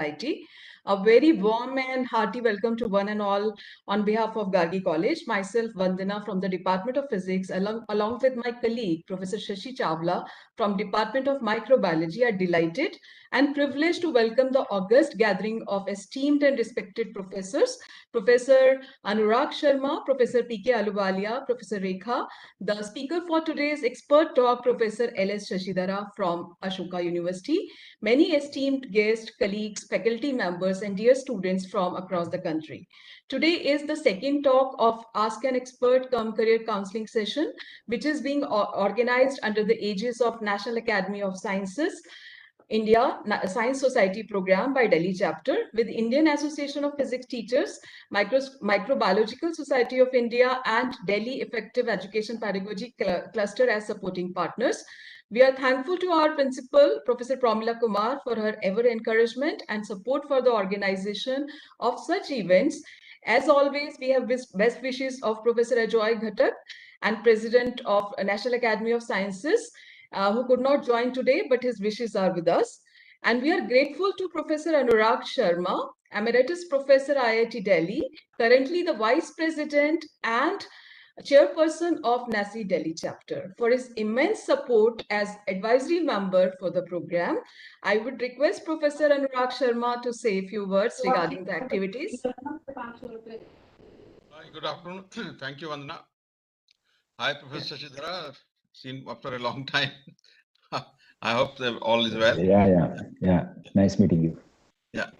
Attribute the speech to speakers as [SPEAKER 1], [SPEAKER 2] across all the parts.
[SPEAKER 1] Society. A very warm and hearty welcome to one and all on behalf of Gargi College. Myself, Vandana from the Department of Physics, along with my colleague, Professor Shashi Chawla from Department of Microbiology, are delighted and privileged to welcome the august gathering of esteemed and respected professors, Professor Anurak Sharma, Professor P.K. Aluwalia, Professor Rekha. The speaker for today's expert talk, Professor L.S. Shashidhara from Ashoka University, many esteemed guests, colleagues, faculty members, and dear students from across the country. Today is the second talk of Ask an Expert Career Counseling session, which is being organized under the aegis of National Academy of Sciences, India Science Society program by Delhi chapter with Indian Association of Physics Teachers, Microbiological Society of India, and Delhi Effective Education Pedagogy Cluster as supporting partners. We are thankful to our principal, Professor Pramila Kumar, for her ever encouragement and support for the organization of such events. As always, we have best wishes of Professor Ajoy Ghatak and President of National Academy of Sciences, who could not join today, but his wishes are with us. And we are grateful to Professor Anurak Sharma, Emeritus Professor IIT Delhi, currently the Vice President and Chairperson of NASI Delhi chapter, for his immense support as advisory member for the program. I would request Professor Anurak Sharma to say a few words regarding the activities.
[SPEAKER 2] Hi, good afternoon. Thank you, Vandana. Hi, Professor Shashidhara. Seen after a long time. I hope that all is well.
[SPEAKER 3] Yeah. Nice meeting you.
[SPEAKER 2] Yeah.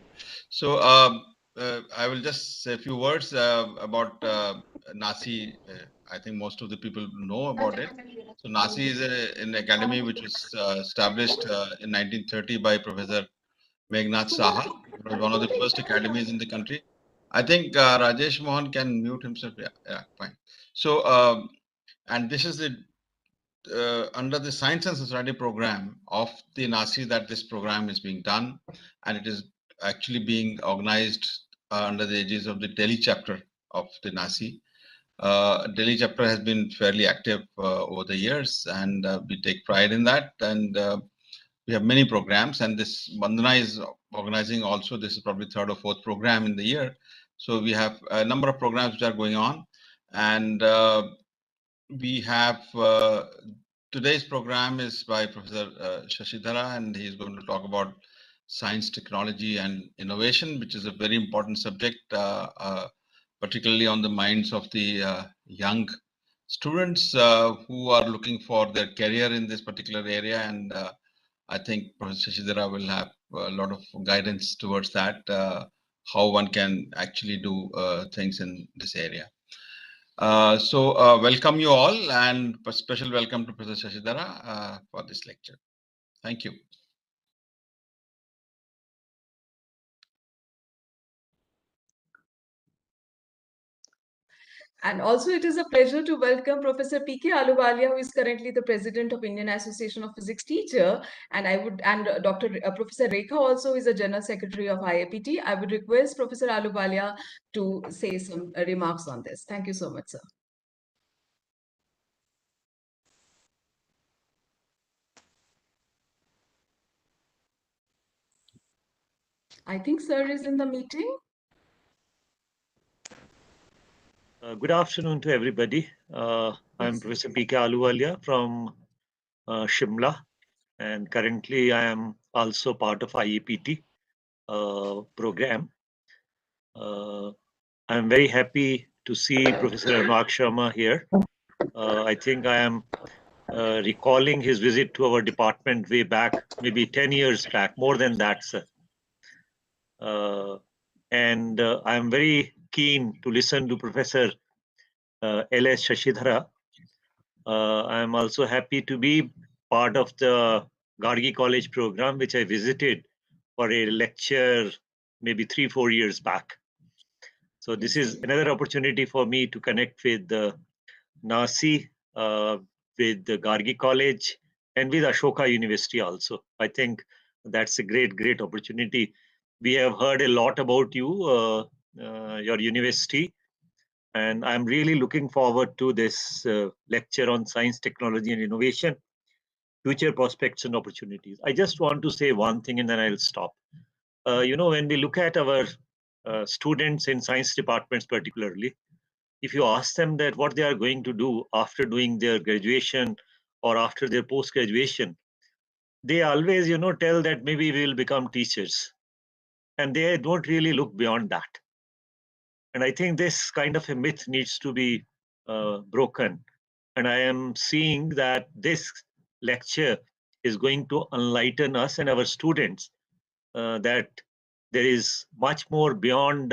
[SPEAKER 2] So I will just say a few words about NASI. I think most of the people know about it. So NASI is an academy which was established in 1930 by Professor Meghnad Saha. It was one of the first academies in the country. I think Rajesh Mohan can mute himself. Yeah, fine. So, and this is the under the Science and Society program of the NASI that this program is being done, and it is actually being organized under the aegis of the Delhi chapter of the NASI. Delhi chapter has been fairly active over the years, and we take pride in that. And we have many programs, and this Vandana is organizing also. This is probably third or fourth program in the year. So we have a number of programs which are going on, and we have today's program is by Professor Shashidhara, and he's going to talk about science, technology, and innovation, which is a very important subject, particularly on the minds of the young students who are looking for their career in this particular area. And I think Professor Shashidhara will have a lot of guidance towards that, how one can actually do things in this area. So welcome you all, and a special welcome to Professor Shashidhara for this lecture. Thank you.
[SPEAKER 1] And also it is a pleasure to welcome Professor P.K. Aluwalia, who is currently the President of Indian Association of Physics Teacher. And Professor Rekha also is a General Secretary of IAPT. I would request Professor Aluwalia to say some remarks on this. Thank you so much, sir. I think sir is in the meeting.
[SPEAKER 4] Good afternoon to everybody. I'm Professor P.K. Aluwalia from Shimla, and currently I am also part of IAPT program. I'm very happy to see Professor Anurak Sharma here. I think I am recalling his visit to our department way back, maybe 10 years back, more than that, sir. And I'm very keen to listen to Professor L.S. Shashidhara. I'm also happy to be part of the Gargi College program, which I visited for a lecture maybe 3-4 years back. So this is another opportunity for me to connect with the NASI, with the Gargi College, and with Ashoka University also. I think that's a great opportunity. We have heard a lot about you, your university, and I'm really looking forward to this lecture on science, technology, and innovation, future prospects and opportunities. I just want to say one thing and then I'll stop. when we look at our students in science departments particularly, if you ask them that what they are going to do after doing their graduation or after their post-graduation, they always, tell that maybe we will become teachers. And they don't really look beyond that. And I think this kind of a myth needs to be broken. And I am seeing that this lecture is going to enlighten us and our students that there is much more beyond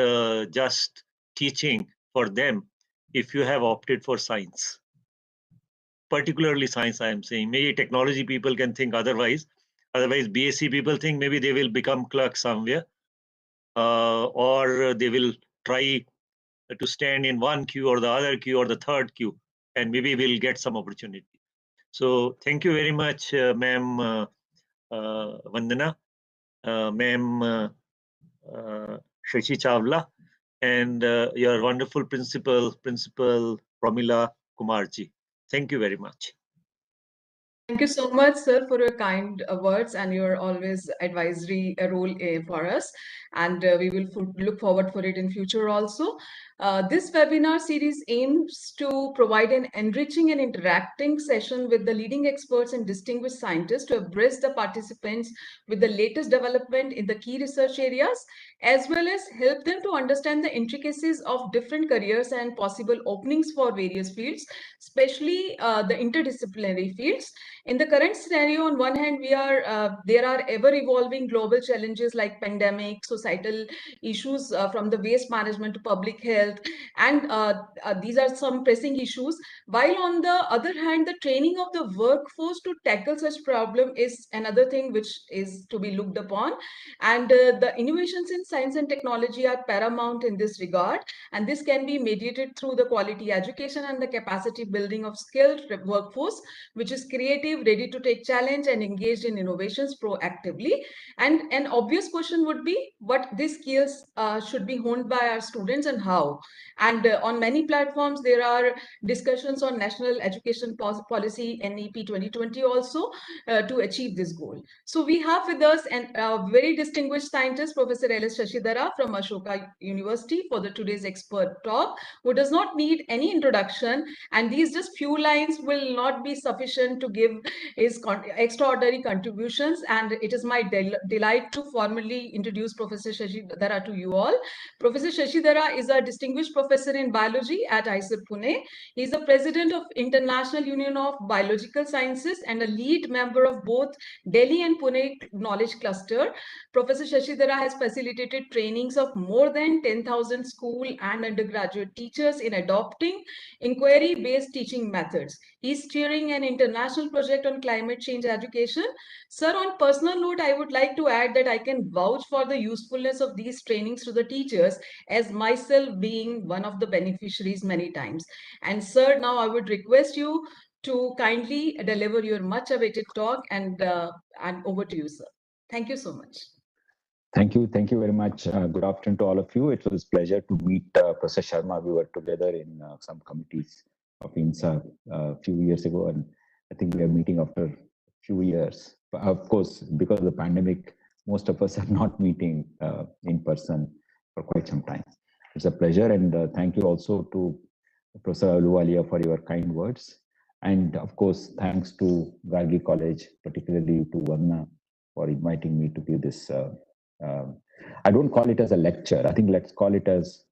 [SPEAKER 4] just teaching for them if you have opted for science. Particularly science, I am saying. Maybe technology people can think otherwise. Otherwise, BSc people think maybe they will become clerks somewhere, or they will try to stand in one queue or the other queue or the third queue, and maybe we'll get some opportunity. So thank you very much, ma'am Vandana, ma'am Shashi Chawla, and your wonderful Principal Pramila Kumarji. Thank you very much.
[SPEAKER 1] Thank you so much, sir, for your kind words and your always advisory role for us. And we will look forward for it in future also. This webinar series aims to provide an enriching and interacting session with the leading experts and distinguished scientists to abreast the participants with the latest development in the key research areas, as well as help them to understand the intricacies of different careers and possible openings for various fields, especially the interdisciplinary fields. In the current scenario, on one hand, there are ever evolving global challenges like pandemic, societal issues from the waste management to public health, and these are some pressing issues. While on the other hand, the training of the workforce to tackle such problem is another thing which is to be looked upon. And the innovations in science and technology are paramount in this regard, and this can be mediated through the quality education and the capacity building of skilled workforce, which is creative, ready to take challenge, and engaged in innovations proactively. And an obvious question would be what these skills should be honed by our students and how. And on many platforms, there are discussions on National Education Policy NEP 2020 also to achieve this goal. So we have with us a very distinguished scientist, Professor L.S. Shashidhara from Ashoka University for the today's expert talk, who does not need any introduction, and these just few lines will not be sufficient to give his extraordinary contributions. And it is my delight to formally introduce Professor Shashidhara to you all. Professor Shashidhara is a distinguished professor in biology at IISER Pune. He is the president of International Union of Biological Sciences and a lead member of both Delhi and Pune Knowledge Cluster. Professor Shashidhara has facilitated trainings of more than 10,000 school and undergraduate teachers in adopting inquiry-based teaching methods. He's steering an international project on climate change education. Sir, on personal note, I would like to add that I can vouch for the usefulness of these trainings to the teachers, as myself being one of the beneficiaries many times. And sir, now I would request you to kindly deliver your much awaited talk, and over to you, sir. Thank you so much.
[SPEAKER 3] Thank you. Thank you very much. Good afternoon to all of you. It was a pleasure to meet Professor Sharma. We were together in some committees of INSA a few years ago, and I think we are meeting after a few years. But of course, because of the pandemic, most of us are not meeting in person for quite some time. It's a pleasure, and thank you also to Professor Ahluwalia for your kind words. And of course, thanks to Gargi College, particularly to Varna, for inviting me to give this. I don't call it as a lecture. I think let's call it as,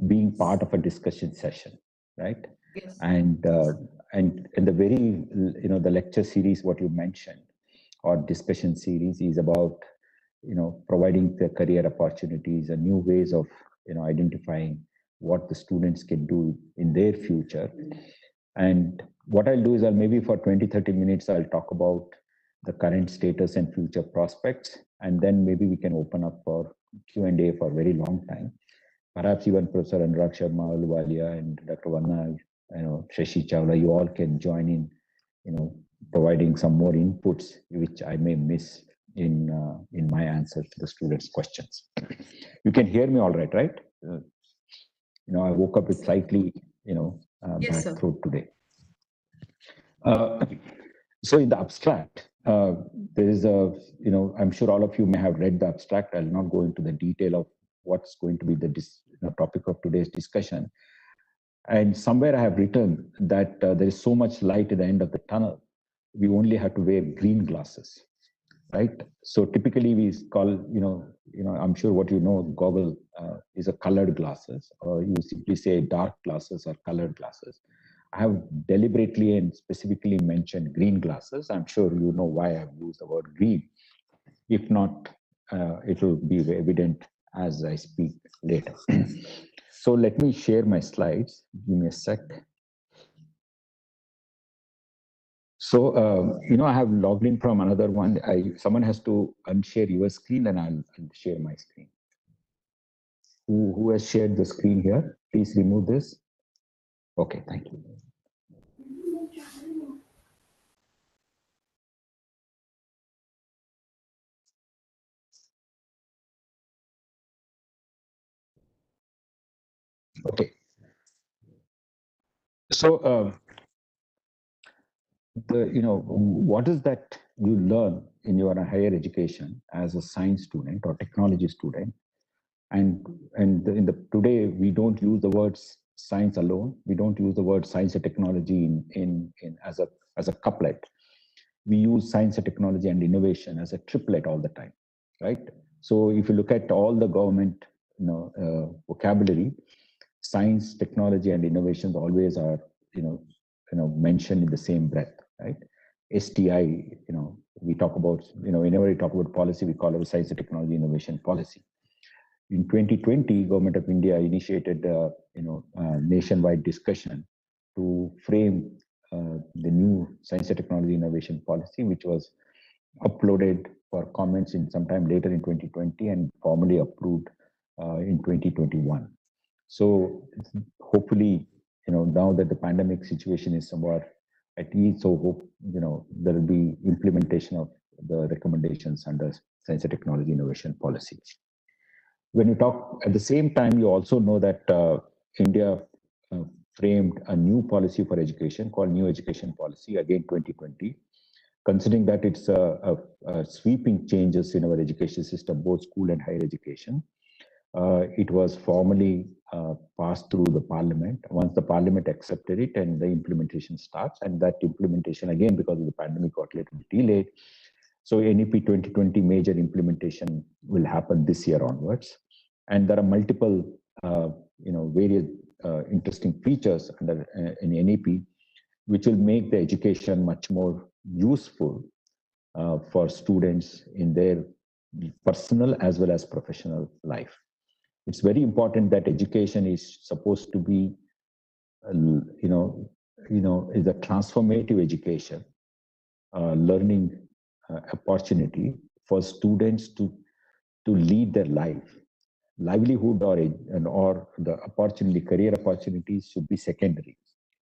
[SPEAKER 3] being part of a discussion session, right?
[SPEAKER 1] Yes.
[SPEAKER 3] And the very, the lecture series, what you mentioned, or discussion series is about, providing the career opportunities and new ways of, identifying what the students can do in their future. And what I'll do is I'll maybe for 20-30 minutes, I'll talk about the current status and future prospects, and then maybe we can open up for Q&A for a very long time. Perhaps even Professor Anurak Sharma, Ahluwalia, and Dr. Vanna, Shashi Chawla, you all can join in, providing some more inputs which I may miss in my answer to the students' questions. You can hear me all right, right? I woke up with slightly,
[SPEAKER 1] Yes,
[SPEAKER 3] bad
[SPEAKER 1] sir.
[SPEAKER 3] throat today. So in the abstract, there is a, I'm sure all of you may have read the abstract. I'll not go into the detail of what's going to be the topic of today's discussion. And somewhere I have written that there is so much light at the end of the tunnel. We only have to wear green glasses, right? So typically we call, I'm sure what goggle is a colored glasses, or you simply say dark glasses or colored glasses. I have deliberately and specifically mentioned green glasses. I'm sure you know why I've used the word green. If not, it will be evident as I speak later. So let me share my slides. Give me a sec. So, I have logged in from another one. Someone has to unshare your screen and I'll share my screen. Who has shared the screen here? Please remove this. Okay, thank you. Okay. So, what is that you learn in your higher education as a science student or technology student? And today we don't use the words science alone. We don't use the word science and technology in as a couplet. We use science and technology and innovation as a triplet all the time, right? So if you look at all the government vocabulary, science, technology, and innovations always are mentioned in the same breath, right? STI, we talk about, whenever we talk about policy, we call it science and technology innovation policy. In 2020, Government of India initiated a nationwide discussion to frame the new science and technology innovation policy, which was uploaded for comments in sometime later in 2020 and formally approved in 2021. So hopefully, now that the pandemic situation is somewhat at ease, so hope there will be implementation of the recommendations under science and technology innovation policy. When you talk at the same time, you also know that India framed a new policy for education called New Education Policy, again 2020, considering that it's a sweeping changes in our education system, both school and higher education. It was formally passed through the parliament. Once the parliament accepted it, and the implementation starts, and that implementation, again, because of the pandemic, got a little bit delayed. So NEP 2020 major implementation will happen this year onwards. And there are multiple, various interesting features under in NEP, which will make the education much more useful for students in their personal as well as professional life. It's very important that education is supposed to be, is a transformative education, learning opportunity for students to lead their life. Livelihood or the opportunity, career opportunities should be secondary.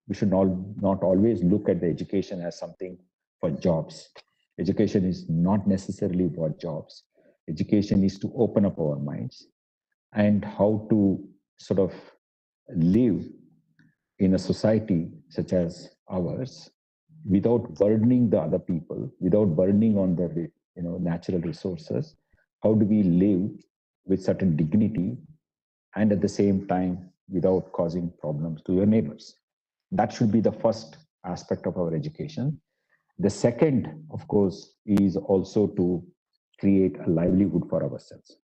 [SPEAKER 3] We should not always look at the education as something for jobs. Education is not necessarily for jobs. Education is to open up our minds and how to sort of live in a society such as ours without burdening the other people, without burdening on the natural resources. How do we live with certain dignity and at the same time without causing problems to your neighbors? That should be the first aspect of our education. The second, of course, is also to create a livelihood for ourselves.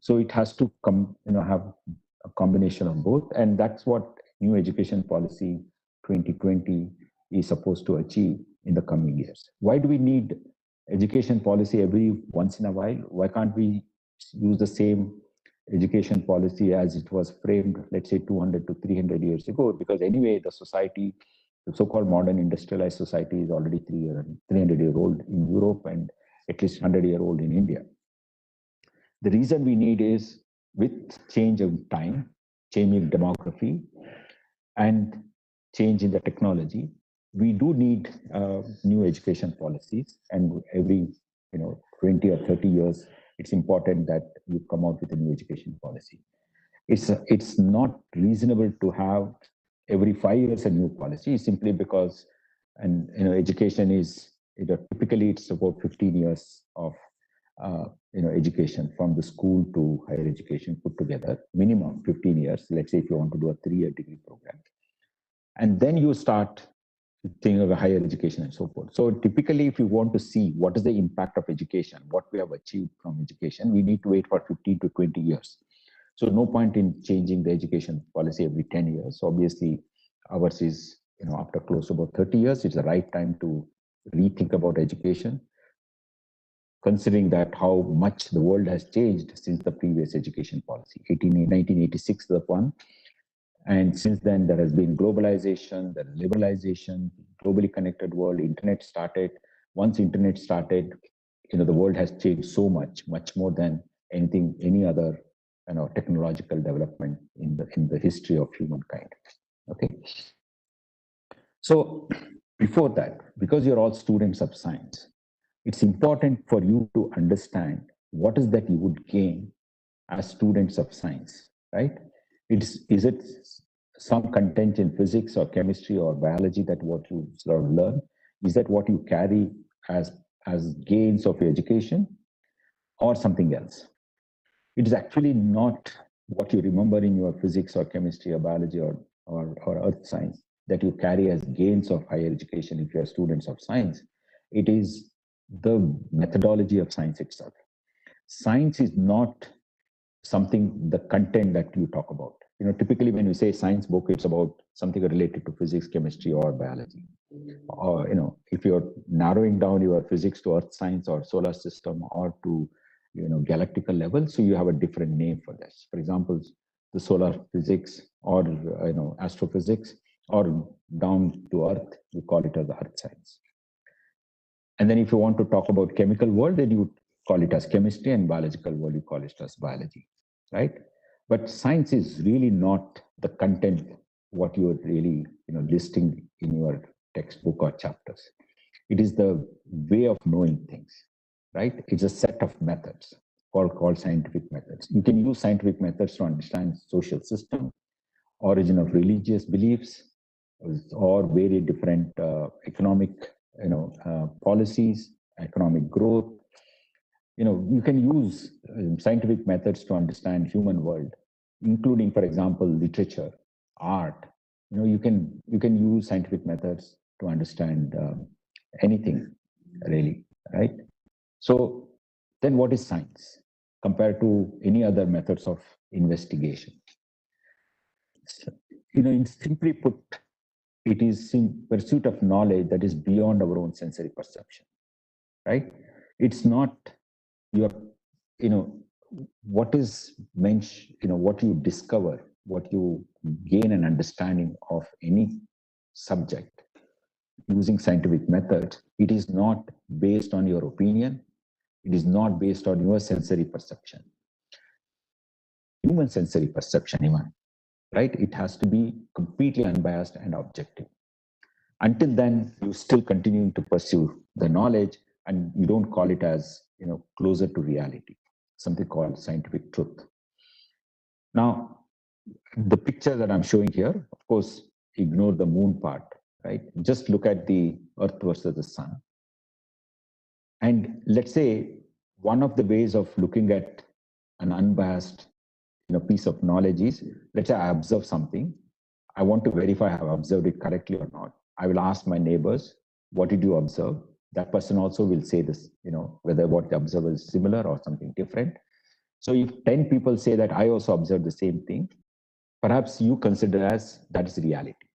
[SPEAKER 3] So it has to have a combination of both, and that's what New Education Policy 2020 is supposed to achieve in the coming years. Why do we need education policy every once in a while? Why can't we use the same education policy as it was framed, let's say 200 to 300 years ago? Because anyway, the society, the so-called modern industrialized society, is already 300-year-old in Europe and at least 100-year-old in India. The reason we need is, with change of time, change in demography, and change in the technology, we do need new education policies. And every 20 or 30 years, it's important that you come out with a new education policy. It's not reasonable to have every 5 years a new policy, simply because education is typically it's about 15 years of education from the school to higher education put together, minimum 15 years. Let's say if you want to do a 3-year degree program, and then you start thinking of higher education and so forth. So typically, if you want to see what is the impact of education, what we have achieved from education, we need to wait for 15 to 20 years. So no point in changing the education policy every 10 years. So obviously, ours is, after close to about 30 years, it's the right time to rethink about education, considering that how much the world has changed since the previous education policy. 1986, the one. And since then, there has been globalization, the liberalization, globally connected world, internet started. Once internet started, the world has changed so much, much more than any other technological development in the history of humankind. Okay. So before that, because you're all students of science, it's important for you to understand what is that you would gain as students of science, right? Is it some content in physics or chemistry or biology that what you sort of learn? Is that what you carry as gains of your education, or something else? It is actually not what you remember in your physics or chemistry or biology or earth science that you carry as gains of higher education if you are students of science. It is the methodology of science itself. Science is not something, the content that you talk about. Typically when you say science book, it's about something related to physics, chemistry, or biology. Or, if you're narrowing down your physics to earth science or solar system or to, galactical level, so you have a different name for this. For example, the solar physics or, astrophysics, or down to earth, you call it as the earth science. And then if you want to talk about chemical world, then you call it as chemistry, and biological world, you call it as biology, right? But science is really not the content, what you are really, listing in your textbook or chapters. It is the way of knowing things, right? It's a set of methods called scientific methods. You can use scientific methods to understand social system, origin of religious beliefs, or very different economic, policies, economic growth. You can use scientific methods to understand human world, including, for example, literature, art. You can use scientific methods to understand anything, really, right? So then what is science compared to any other methods of investigation? Simply put, it is in pursuit of knowledge that is beyond our own sensory perception, right? It's not your, what is mentioned, what you discover, what you gain an understanding of any subject using scientific methods. It is not based on your opinion. It is not based on your sensory perception, human sensory perception even, right? It has to be completely unbiased and objective. Until then, you still continue to pursue the knowledge, and you don't call it as, closer to reality, something called scientific truth. Now, the picture that I'm showing here, of course, ignore the moon part, right? Just look at the Earth versus the sun. And let's say one of the ways of looking at an unbiased, piece of knowledge is, let's say I observe something. I want to verify I have observed it correctly or not. I will ask my neighbors, what did you observe? That person also will say this, whether what they observe is similar or something different. So if 10 people say that I also observed the same thing, perhaps you consider as that is reality.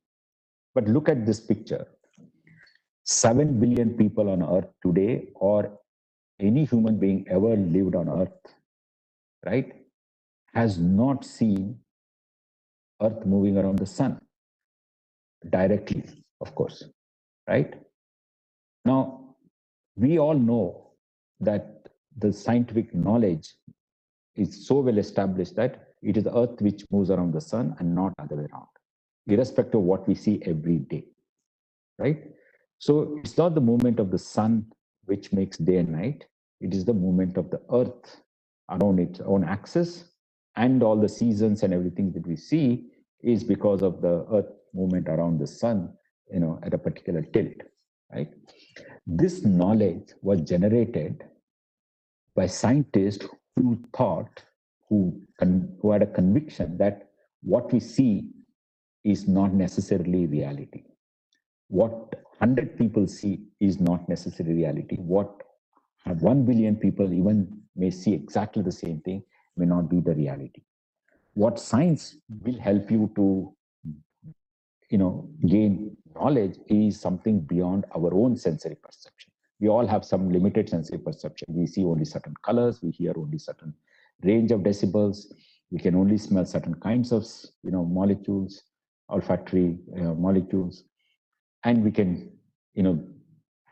[SPEAKER 3] But look at this picture. 7 billion people on Earth today, or any human being ever lived on Earth, right, has not seen Earth moving around the sun directly, of course, right? Now, we all know that the scientific knowledge is so well established that it is the Earth which moves around the sun and not other way around, irrespective of what we see every day, right? So it's not the movement of the sun which makes day and night. It is the movement of the Earth around its own axis, and all the seasons and everything that we see is because of the Earth movement around the sun, at a particular tilt. right? This knowledge was generated by scientists who thought, who had a conviction that what we see is not necessarily reality. What 100 people see is not necessarily reality. What 1 billion people even may see exactly the same thing may not be the reality. What science will help you to gain knowledge is something beyond our own sensory perception. We all have some limited sensory perception. We see only certain colors, we hear only certain range of decibels, we can only smell certain kinds of molecules, olfactory molecules, and we can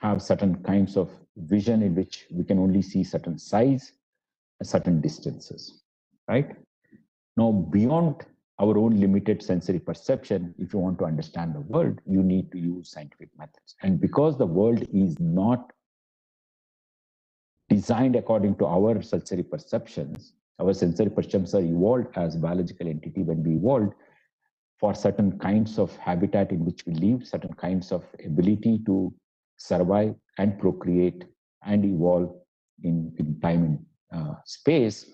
[SPEAKER 3] have certain kinds of vision in which we can only see certain size and certain distances, right? Now, beyond our own limited sensory perception, if you want to understand the world, you need to use scientific methods. And because the world is not designed according to our sensory perceptions, our sensory perceptions are evolved as biological entity when we evolved for certain kinds of habitat in which we live, certain kinds of ability to survive and procreate and evolve in time and space.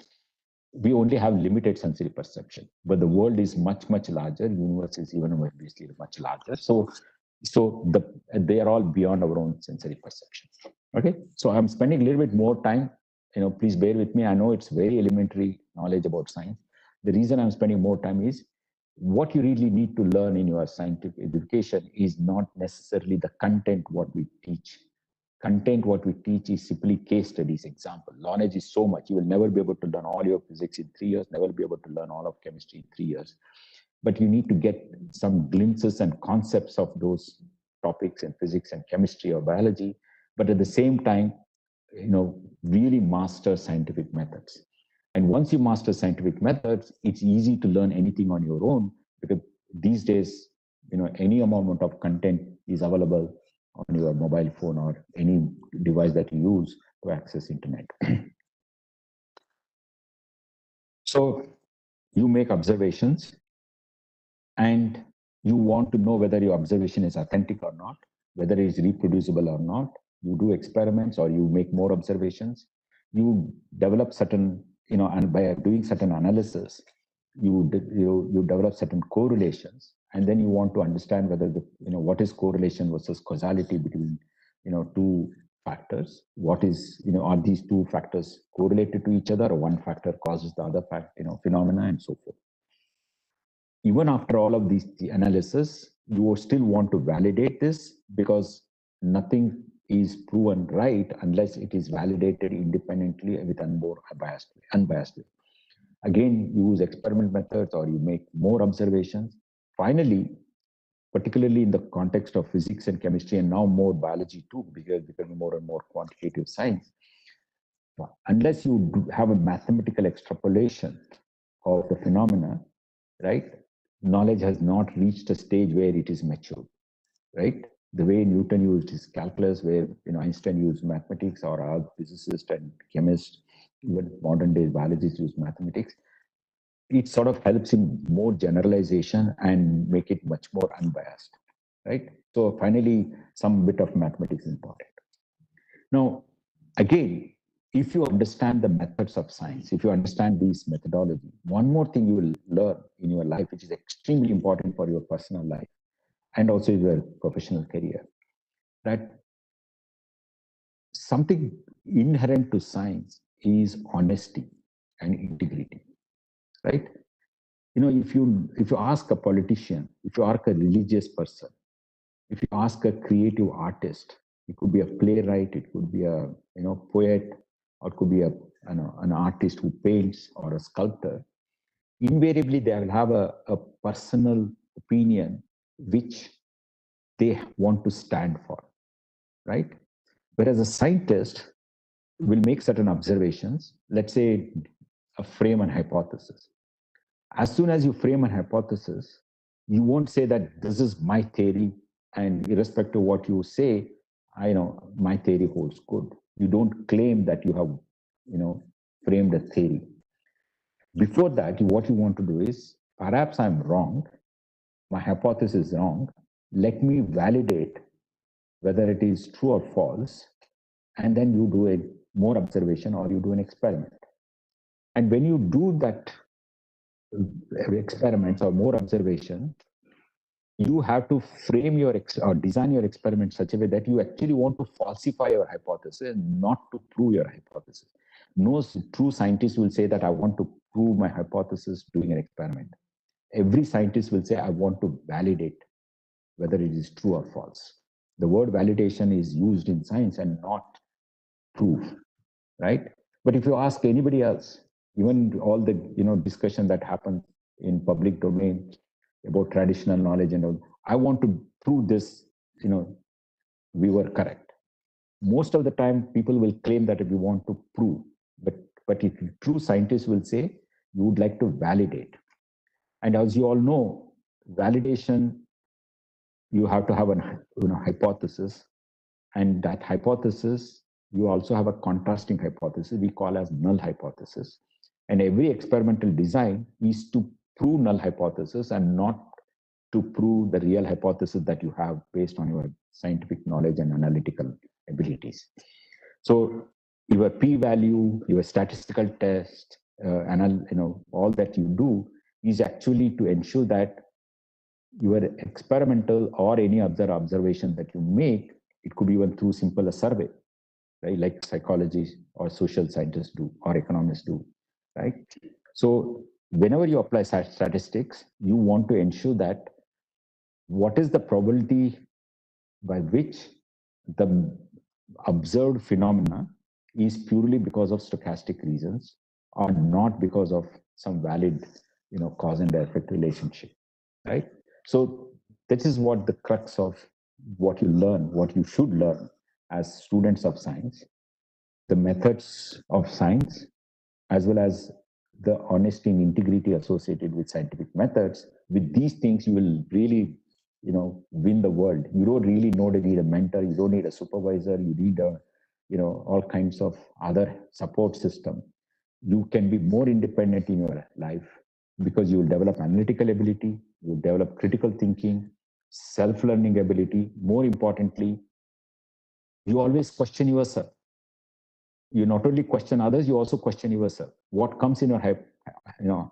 [SPEAKER 3] We only have limited sensory perception, but the world is much, much larger. Universe is even obviously much larger. So they are all beyond our own sensory perception. Okay, so I'm spending a little bit more time. Please bear with me. I know it's very elementary knowledge about science. The reason I'm spending more time is what you really need to learn in your scientific education is not necessarily the content what we teach. Content what we teach is simply case studies, example. Knowledge is so much. You will never be able to learn all your physics in 3 years, never be able to learn all of chemistry in 3 years. But you need to get some glimpses and concepts of those topics in physics and chemistry or biology, but at the same time, really master scientific methods. And once you master scientific methods, it's easy to learn anything on your own, because these days, any amount of content is available on your mobile phone or any device that you use to access internet. So you make observations and you want to know whether your observation is authentic or not, whether it is reproducible or not. You do experiments or you make more observations. You develop certain, and by doing certain analysis, you develop certain correlations, and then you want to understand whether what is correlation versus causality between two factors. What is, are these two factors correlated to each other, or one factor causes the other phenomena, and so forth. Even after all of these analysis, you still want to validate this, because nothing is proven right unless it is validated independently with unbiased way. Again, you use experiment methods or you make more observations. Finally, particularly in the context of physics and chemistry, and now more biology too, because becoming more and more quantitative science, unless you have a mathematical extrapolation of the phenomena, right, knowledge has not reached a stage where it is mature, right? The way Newton used his calculus, where Einstein used mathematics, or our physicists and chemists, even modern day biologists use mathematics, it sort of helps in more generalization and make it much more unbiased, right? So finally, some bit of mathematics is important. Now, again, if you understand the methods of science, if you understand these methodology, one more thing you will learn in your life, which is extremely important for your personal life and also your professional career, that something inherent to science is honesty and integrity, right? If you ask a politician, if you ask a religious person, if you ask a creative artist, it could be a playwright, it could be a poet, or it could be an artist who paints or a sculptor, invariably they will have a personal opinion which they want to stand for, right? Whereas a scientist will make certain observations, let's say frame an hypothesis. As soon as you frame an hypothesis, you won't say that this is my theory, and irrespective of what you say, my theory holds good. You don't claim that you have, framed a theory. Before that, what you want to do is, perhaps I'm wrong, my hypothesis is wrong. Let me validate whether it is true or false, and then you do a more observation or you do an experiment. And when you do that experiments or more observation, you have to frame your or design your experiment such a way that you actually want to falsify your hypothesis, not to prove your hypothesis. No true scientist will say that I want to prove my hypothesis doing an experiment. Every scientist will say I want to validate whether it is true or false. The word validation is used in science and not proof, right? But if you ask anybody else, even all the discussion that happens in public domain about traditional knowledge and all, I want to prove this, we were correct. Most of the time, people will claim that we want to prove, but if true scientists will say, you would like to validate. And as you all know, validation, you have to have a hypothesis, and that hypothesis, you also have a contrasting hypothesis we call as null hypothesis. And every experimental design is to prove null hypothesis and not to prove the real hypothesis that you have based on your scientific knowledge and analytical abilities. So your p-value, your statistical test, all that you do is actually to ensure that your experimental or any other observation that you make, it could be even through simple a survey, right? Like psychologists or social scientists do or economists do, right? So whenever you apply statistics, you want to ensure that what is the probability by which the observed phenomena is purely because of stochastic reasons or not because of some valid, cause and effect relationship, right? So this is what the crux of what you learn, what you should learn as students of science, the methods of science, as well as the honesty and integrity associated with scientific methods. With these things, you will really, win the world. You don't really need a mentor. You don't need a supervisor. You need all kinds of other support system. You can be more independent in your life because you will develop analytical ability, you will develop critical thinking, self-learning ability. More importantly, you always question yourself. You not only question others, you also question yourself. What comes in your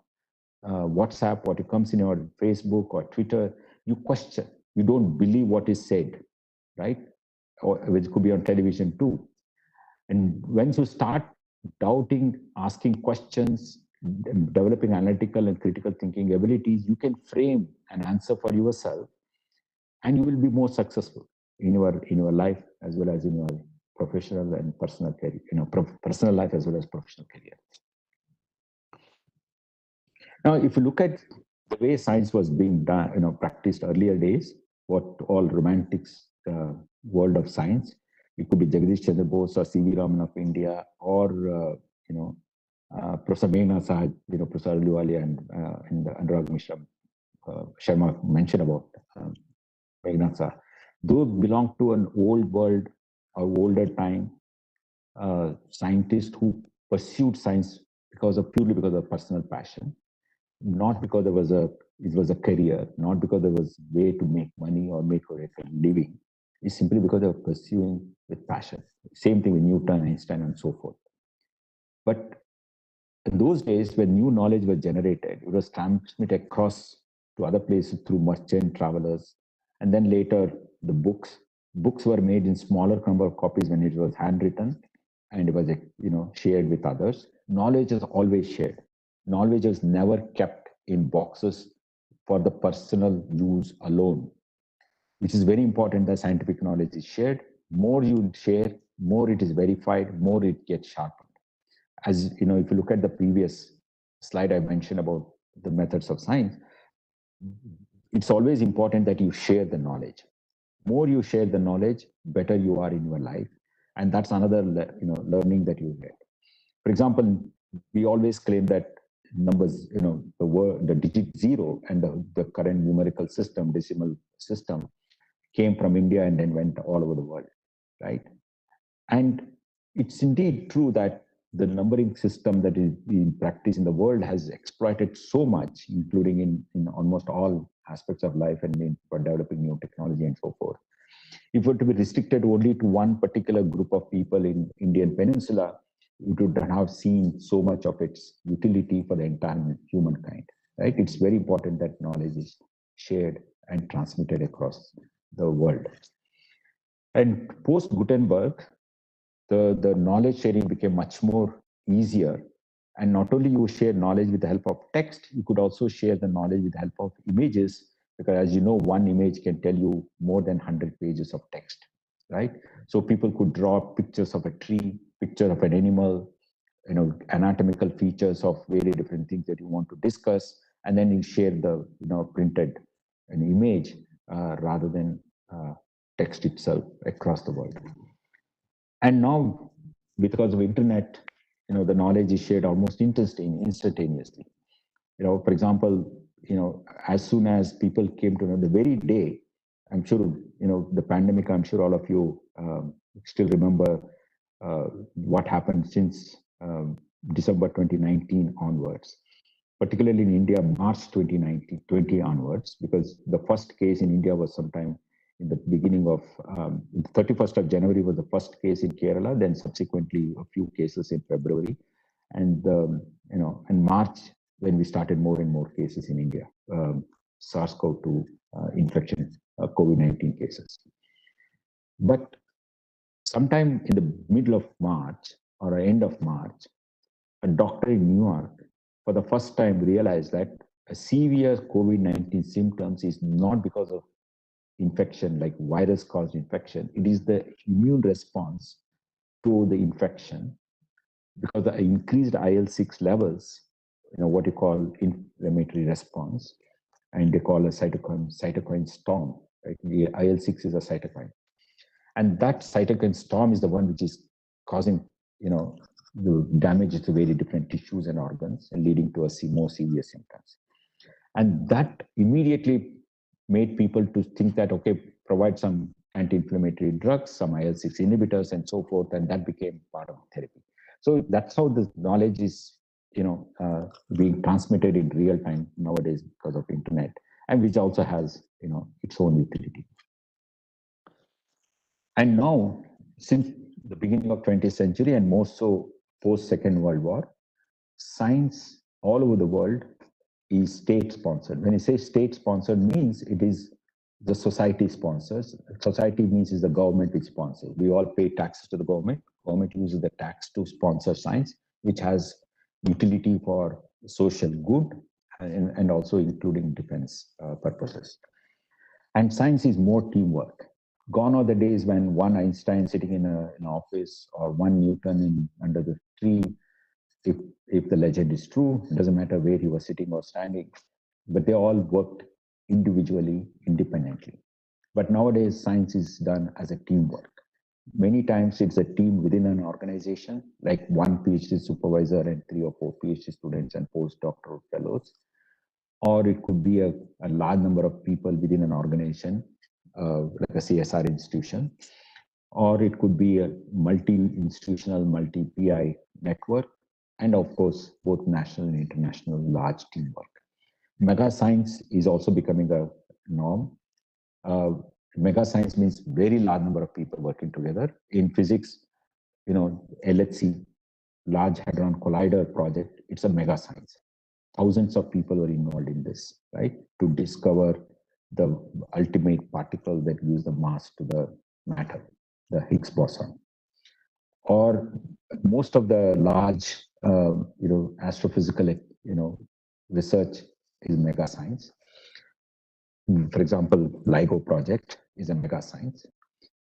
[SPEAKER 3] WhatsApp, what comes in your Facebook or Twitter, you question. You don't believe what is said, right? Or which could be on television too. And once you start doubting, asking questions, developing analytical and critical thinking abilities, you can frame an answer for yourself, and you will be more successful in your life as well as in your professional and personal career, personal life as well as professional career. Now, if you look at the way science was being done, practiced earlier days, what all romantics world of science, it could be Jagdish Chandra Bose or C.V. Raman of India, or Professor Meghna Sahaj, Professor Aluwalia and Anurak Mishra, Sharma mentioned about Meghna Sahaj. Those belong to an old world, or older time, scientists who pursued science purely because of personal passion, not because it was a career, not because there was a way to make money or make a living. It's simply because they were pursuing with passion. Same thing with Newton, Einstein, and so forth. But in those days, when new knowledge was generated, it was transmitted across to other places through merchant travelers. And then later, the books were made in smaller number of copies when it was handwritten, and it was shared with others. Knowledge is always shared. Knowledge is never kept in boxes for the personal use alone, which is very important that scientific knowledge is shared. More you share, more it is verified, more it gets sharpened. As if you look at the previous slide I mentioned about the methods of science, it's always important that you share the knowledge. More you share the knowledge, better you are in your life. And that's another learning that you get. For example, we always claim that numbers, the digit 0 and the current numerical system, decimal system, came from India and then went all over the world, right? And it's indeed true that the numbering system that is being practiced in the world has exploited so much, including in almost all aspects of life and for developing new technology and so forth. If it were to be restricted only to one particular group of people in Indian Peninsula, we would not have seen so much of its utility for the entire humankind, right? It's very important that knowledge is shared and transmitted across the world. And post Gutenberg, the knowledge sharing became much more easier. And not only you share knowledge with the help of text, you could also share the knowledge with the help of images, because as you know, one image can tell you more than 100 pages of text, right? So people could draw pictures of a tree, picture of an animal, anatomical features of very different things that you want to discuss, and then you share the printed an image rather than text itself across the world. And now, because of internet, the knowledge is shared almost instantaneously. For example, as soon as people came to know, the very day, I'm sure, the pandemic, I'm sure all of you still remember what happened since December 2019 onwards, particularly in India, March 2020 onwards, because the first case in India was sometime in the beginning of, 31st of January was the first case in Kerala, then subsequently a few cases in February. And, in March, when we started more and more cases in India, SARS-CoV-2 infection, COVID-19 cases. But sometime in the middle of March or end of March, a doctor in New York, for the first time, realized that a severe COVID-19 symptoms is not because of infection, like virus-caused infection. It is the immune response to the infection, because the increased IL-6 levels, what you call inflammatory response, and they call a cytokine storm. Right? The IL-6 is a cytokine, and that cytokine storm is the one which is causing, the damage to very different tissues and organs, and leading to more severe symptoms. And that immediately made people to think that, okay, provide some anti-inflammatory drugs, some IL-6 inhibitors, and so forth, and that became part of therapy. So that's how the knowledge is, being transmitted in real time nowadays because of internet, and which also has, its own utility. And now, since the beginning of 20th century, and more so post Second World War, science all over the world is state-sponsored. When you say state-sponsored, means it is the society sponsors. Society means is the government which sponsors. We all pay taxes to the government. Government uses the tax to sponsor science, which has utility for social good and also including defense purposes. And science is more teamwork. Gone are the days when one Einstein sitting in an office, or one Newton under the tree. If the legend is true, it doesn't matter where he was sitting or standing, but they all worked individually, independently. But nowadays, science is done as a teamwork. Many times it's a team within an organization, like one PhD supervisor and 3 or 4 PhD students and postdoctoral fellows. Or it could be a large number of people within an organization, like a CSR institution. Or it could be a multi-institutional, multi-PI network. And of course, both national and international large teamwork. Mega science is also becoming a norm. Mega science means very large number of people working together. In physics, LHC, Large Hadron Collider project, it's a mega science. Thousands of people were involved in this, right? To discover the ultimate particle that gives the mass to the matter, the Higgs boson. Or most of the large, astrophysical, research is mega science. For example, LIGO project is a mega science.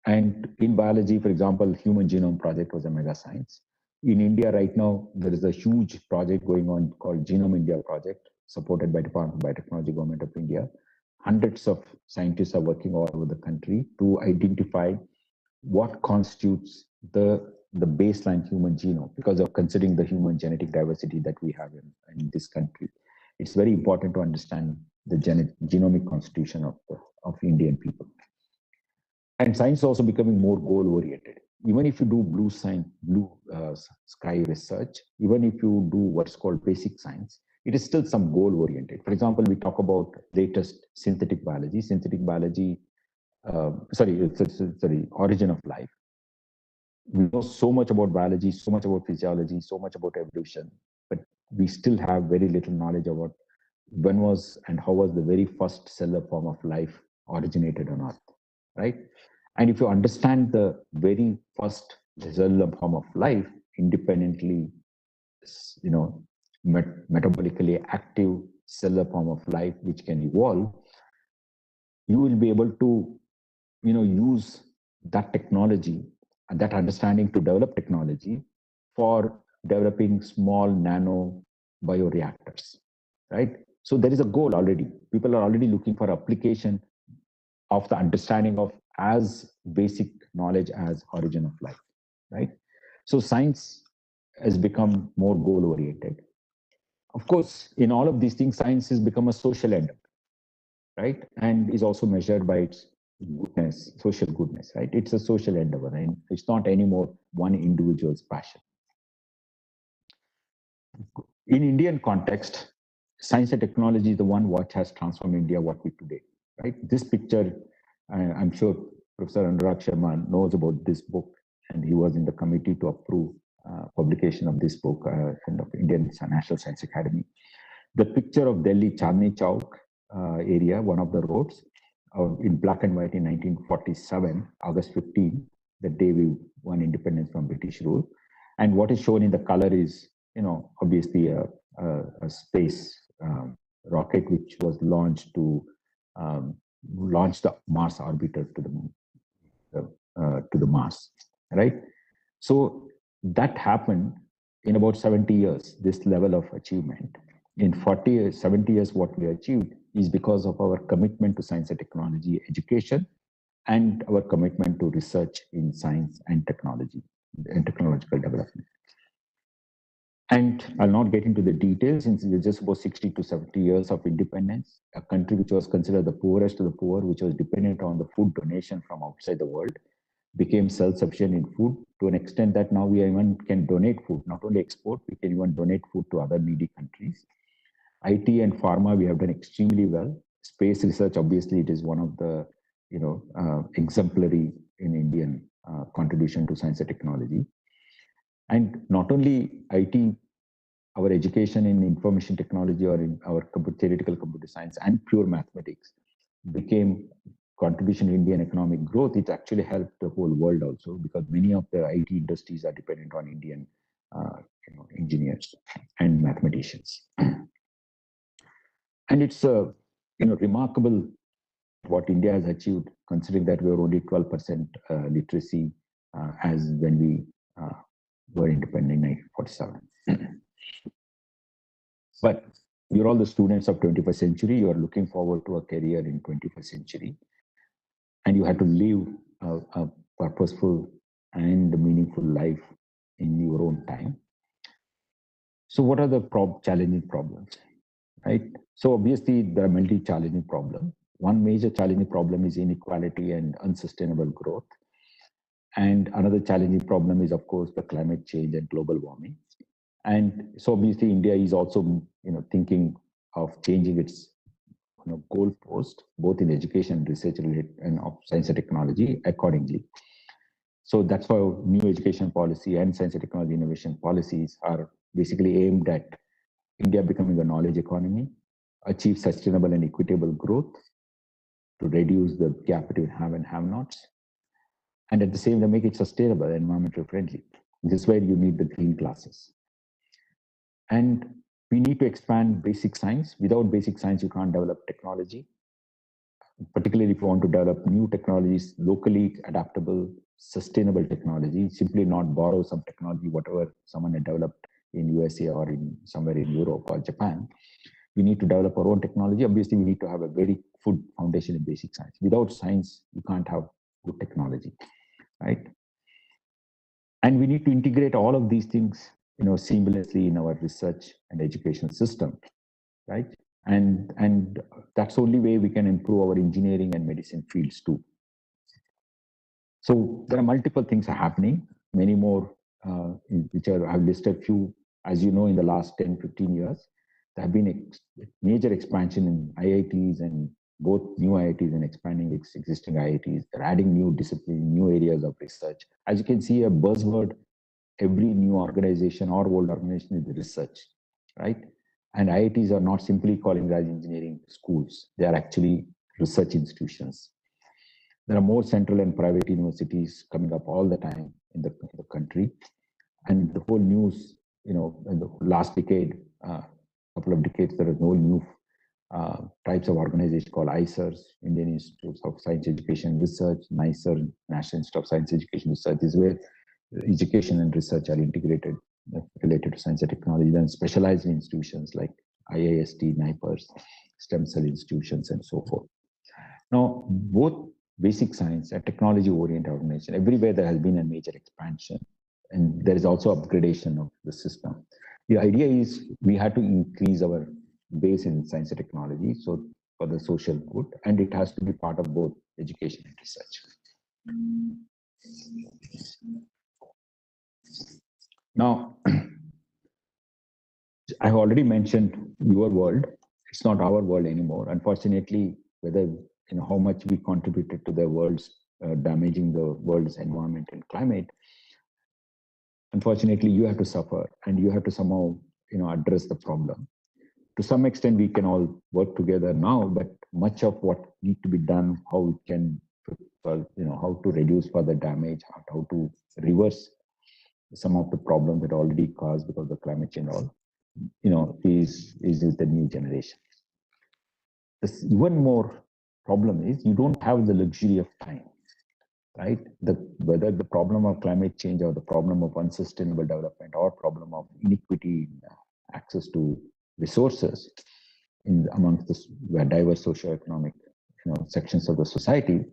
[SPEAKER 3] And in biology, for example, Human Genome Project was a mega science. In India right now, there is a huge project going on called Genome India Project, supported by Department of Biotechnology, Government of India. Hundreds of scientists are working all over the country to identify what constitutes the baseline human genome, because of considering the human genetic diversity that we have in this country. It's very important to understand the genomic constitution of Indian people. And science is also becoming more goal-oriented. Even if you do blue sky research, even if you do what's called basic science, it is still some goal-oriented. For example, we talk about latest synthetic biology. Synthetic biology origin of life. We know so much about biology, so much about physiology, so much about evolution, but we still have very little knowledge about when was and how was the very first cellular form of life originated on Earth, right? And if you understand the very first cellular form of life, independently, metabolically active cellular form of life which can evolve, you will be able to, use that technology and that understanding to develop technology for developing small nano bioreactors, right? So there is a goal already. People are already looking for application of the understanding of as basic knowledge as origin of life, right? So science has become more goal oriented. Of course, in all of these things, science has become a social endeavor, right? And is also measured by its goodness, social goodness, right? It's a social endeavor, and it's not anymore one individual's passion. In Indian context, science and technology is the one what has transformed India what we today, right? This picture, I'm sure Professor Anurak Sharma knows about this book, and he was in the committee to approve publication of this book and of Indian National Science Academy. The picture of Delhi Chandni Chowk area, one of the roads, in black and white in 1947, August 15, the day we won independence from British rule. And what is shown in the color is, obviously a space rocket which was launched to launch the Mars orbiter to the Mars, right? So that happened in about 70 years, this level of achievement. In 70 years, what we achieved is because of our commitment to science and technology education and our commitment to research in science and technology and technological development. And I'll not get into the details since it's just about 60 to 70 years of independence, a country which was considered the poorest of the poor, which was dependent on the food donation from outside the world, became self-sufficient in food to an extent that now we even can donate food, not only export, we can even donate food to other needy countries. IT and pharma, we have done extremely well. Space research, obviously, it is one of the exemplary in Indian contribution to science and technology. And not only IT, our education in information technology or in our theoretical computer science and pure mathematics became contribution to Indian economic growth. It actually helped the whole world also because many of the IT industries are dependent on Indian engineers and mathematicians. And it's remarkable what India has achieved, considering that we were only 12% literacy as when we were independent in 1947. But you're all the students of 21st century. You are looking forward to a career in 21st century. And you have to live a purposeful and meaningful life in your own time. So what are the challenging problems, right? So obviously there are many challenging problems. One major challenging problem is inequality and unsustainable growth. And another challenging problem is, of course, the climate change and global warming. And so obviously India is also, thinking of changing its goalpost, both in education, research related, and of science and technology accordingly. So that's why new education policy and science and technology innovation policies are basically aimed at India becoming a knowledge economy, achieve sustainable and equitable growth to reduce the gap between have and have-nots, and at the same time make it sustainable and environmental friendly. This is where you need the green classes. And we need to expand basic science. Without basic science, you can't develop technology, particularly if you want to develop new technologies, locally adaptable, sustainable technology, simply not borrow some technology, whatever someone had developed in USA or in somewhere in Europe or Japan. We need to develop our own technology. Obviously, we need to have a very good foundation in basic science. Without science, you can't have good technology, right? And we need to integrate all of these things, seamlessly in our research and education system, right? And that's the only way we can improve our engineering and medicine fields too. So there are multiple things are happening, many more, which I've listed few, as you know, in the last 10, 15 years. There have been a major expansion in IITs and both new IITs and expanding existing IITs. They're adding new disciplines, new areas of research. As you can see, a buzzword, every new organization or old organization is research, right? And IITs are not simply calling as engineering schools. They are actually research institutions. There are more central and private universities coming up all the time in the country. And the whole news, in the last decade, couple of decades, there are no new types of organizations called ICERs, Indian Institutes of Science Education Research, NICER, National Institute of Science Education Research, is where education and research are integrated related to science and technology. Then specialized institutions like IIST, NIPERS, stem cell institutions, and so forth. Now, both basic science and technology-oriented organization, everywhere there has been a major expansion, and there is also upgradation of the system. The idea is we had to increase our base in science and technology, so for the social good, and it has to be part of both education and research. Now, I have already mentioned your world. It's not our world anymore. Unfortunately, whether how much we contributed to the world's damaging the world's environment and climate, unfortunately, you have to suffer, and you have to somehow address the problem. To some extent, we can all work together now, but much of what needs to be done, how we can, how to reduce further damage, how to reverse some of the problems that already caused because of the climate change, all, is the new generation. This even more problem is you don't have the luxury of time, right? Whether the problem of climate change or the problem of unsustainable development or problem of inequity in access to resources amongst the diverse socioeconomic sections of the society,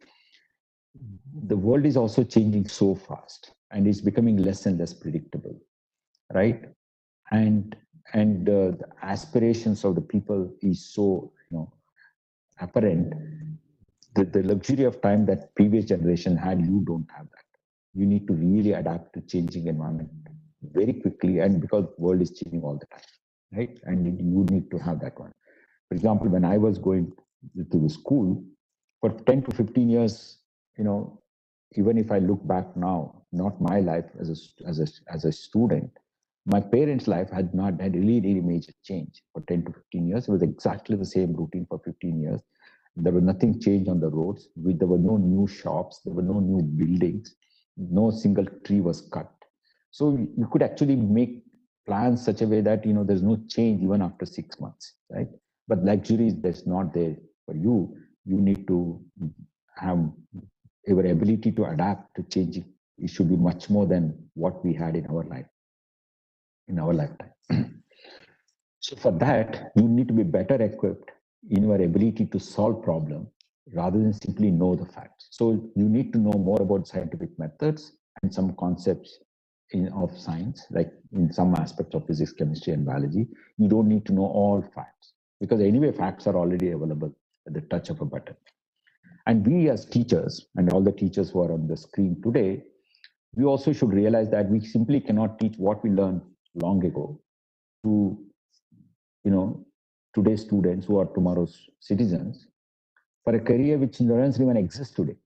[SPEAKER 3] the world is also changing so fast and it's becoming less and less predictable, right? And the aspirations of the people is so apparent. The luxury of time that previous generation had, you don't have that. You need to really adapt to changing environment very quickly, and because the world is changing all the time, right? And you need to have that one. For example, when I was going to the school for 10 to 15 years, even if I look back now, not my life as a student, my parents' life had not had really major change for 10 to 15 years. It was exactly the same routine for 15 years. There was nothing changed on the roads. There were no new shops. There were no new buildings. No single tree was cut. So you could actually make plans such a way that there's no change even after 6 months, right? But luxury is that's not there for you. You need to have your ability to adapt to changing. It should be much more than what we had in our life, in our lifetime. So for that, you need to be better equipped in your ability to solve problems rather than simply know the facts. So you need to know more about scientific methods and some concepts of science, like in some aspects of physics, chemistry, and biology. You don't need to know all facts because anyway, facts are already available at the touch of a button. And we as teachers, and all the teachers who are on the screen today, we also should realize that we simply cannot teach what we learned long ago to today's students who are tomorrow's citizens for a career which doesn't even exist today,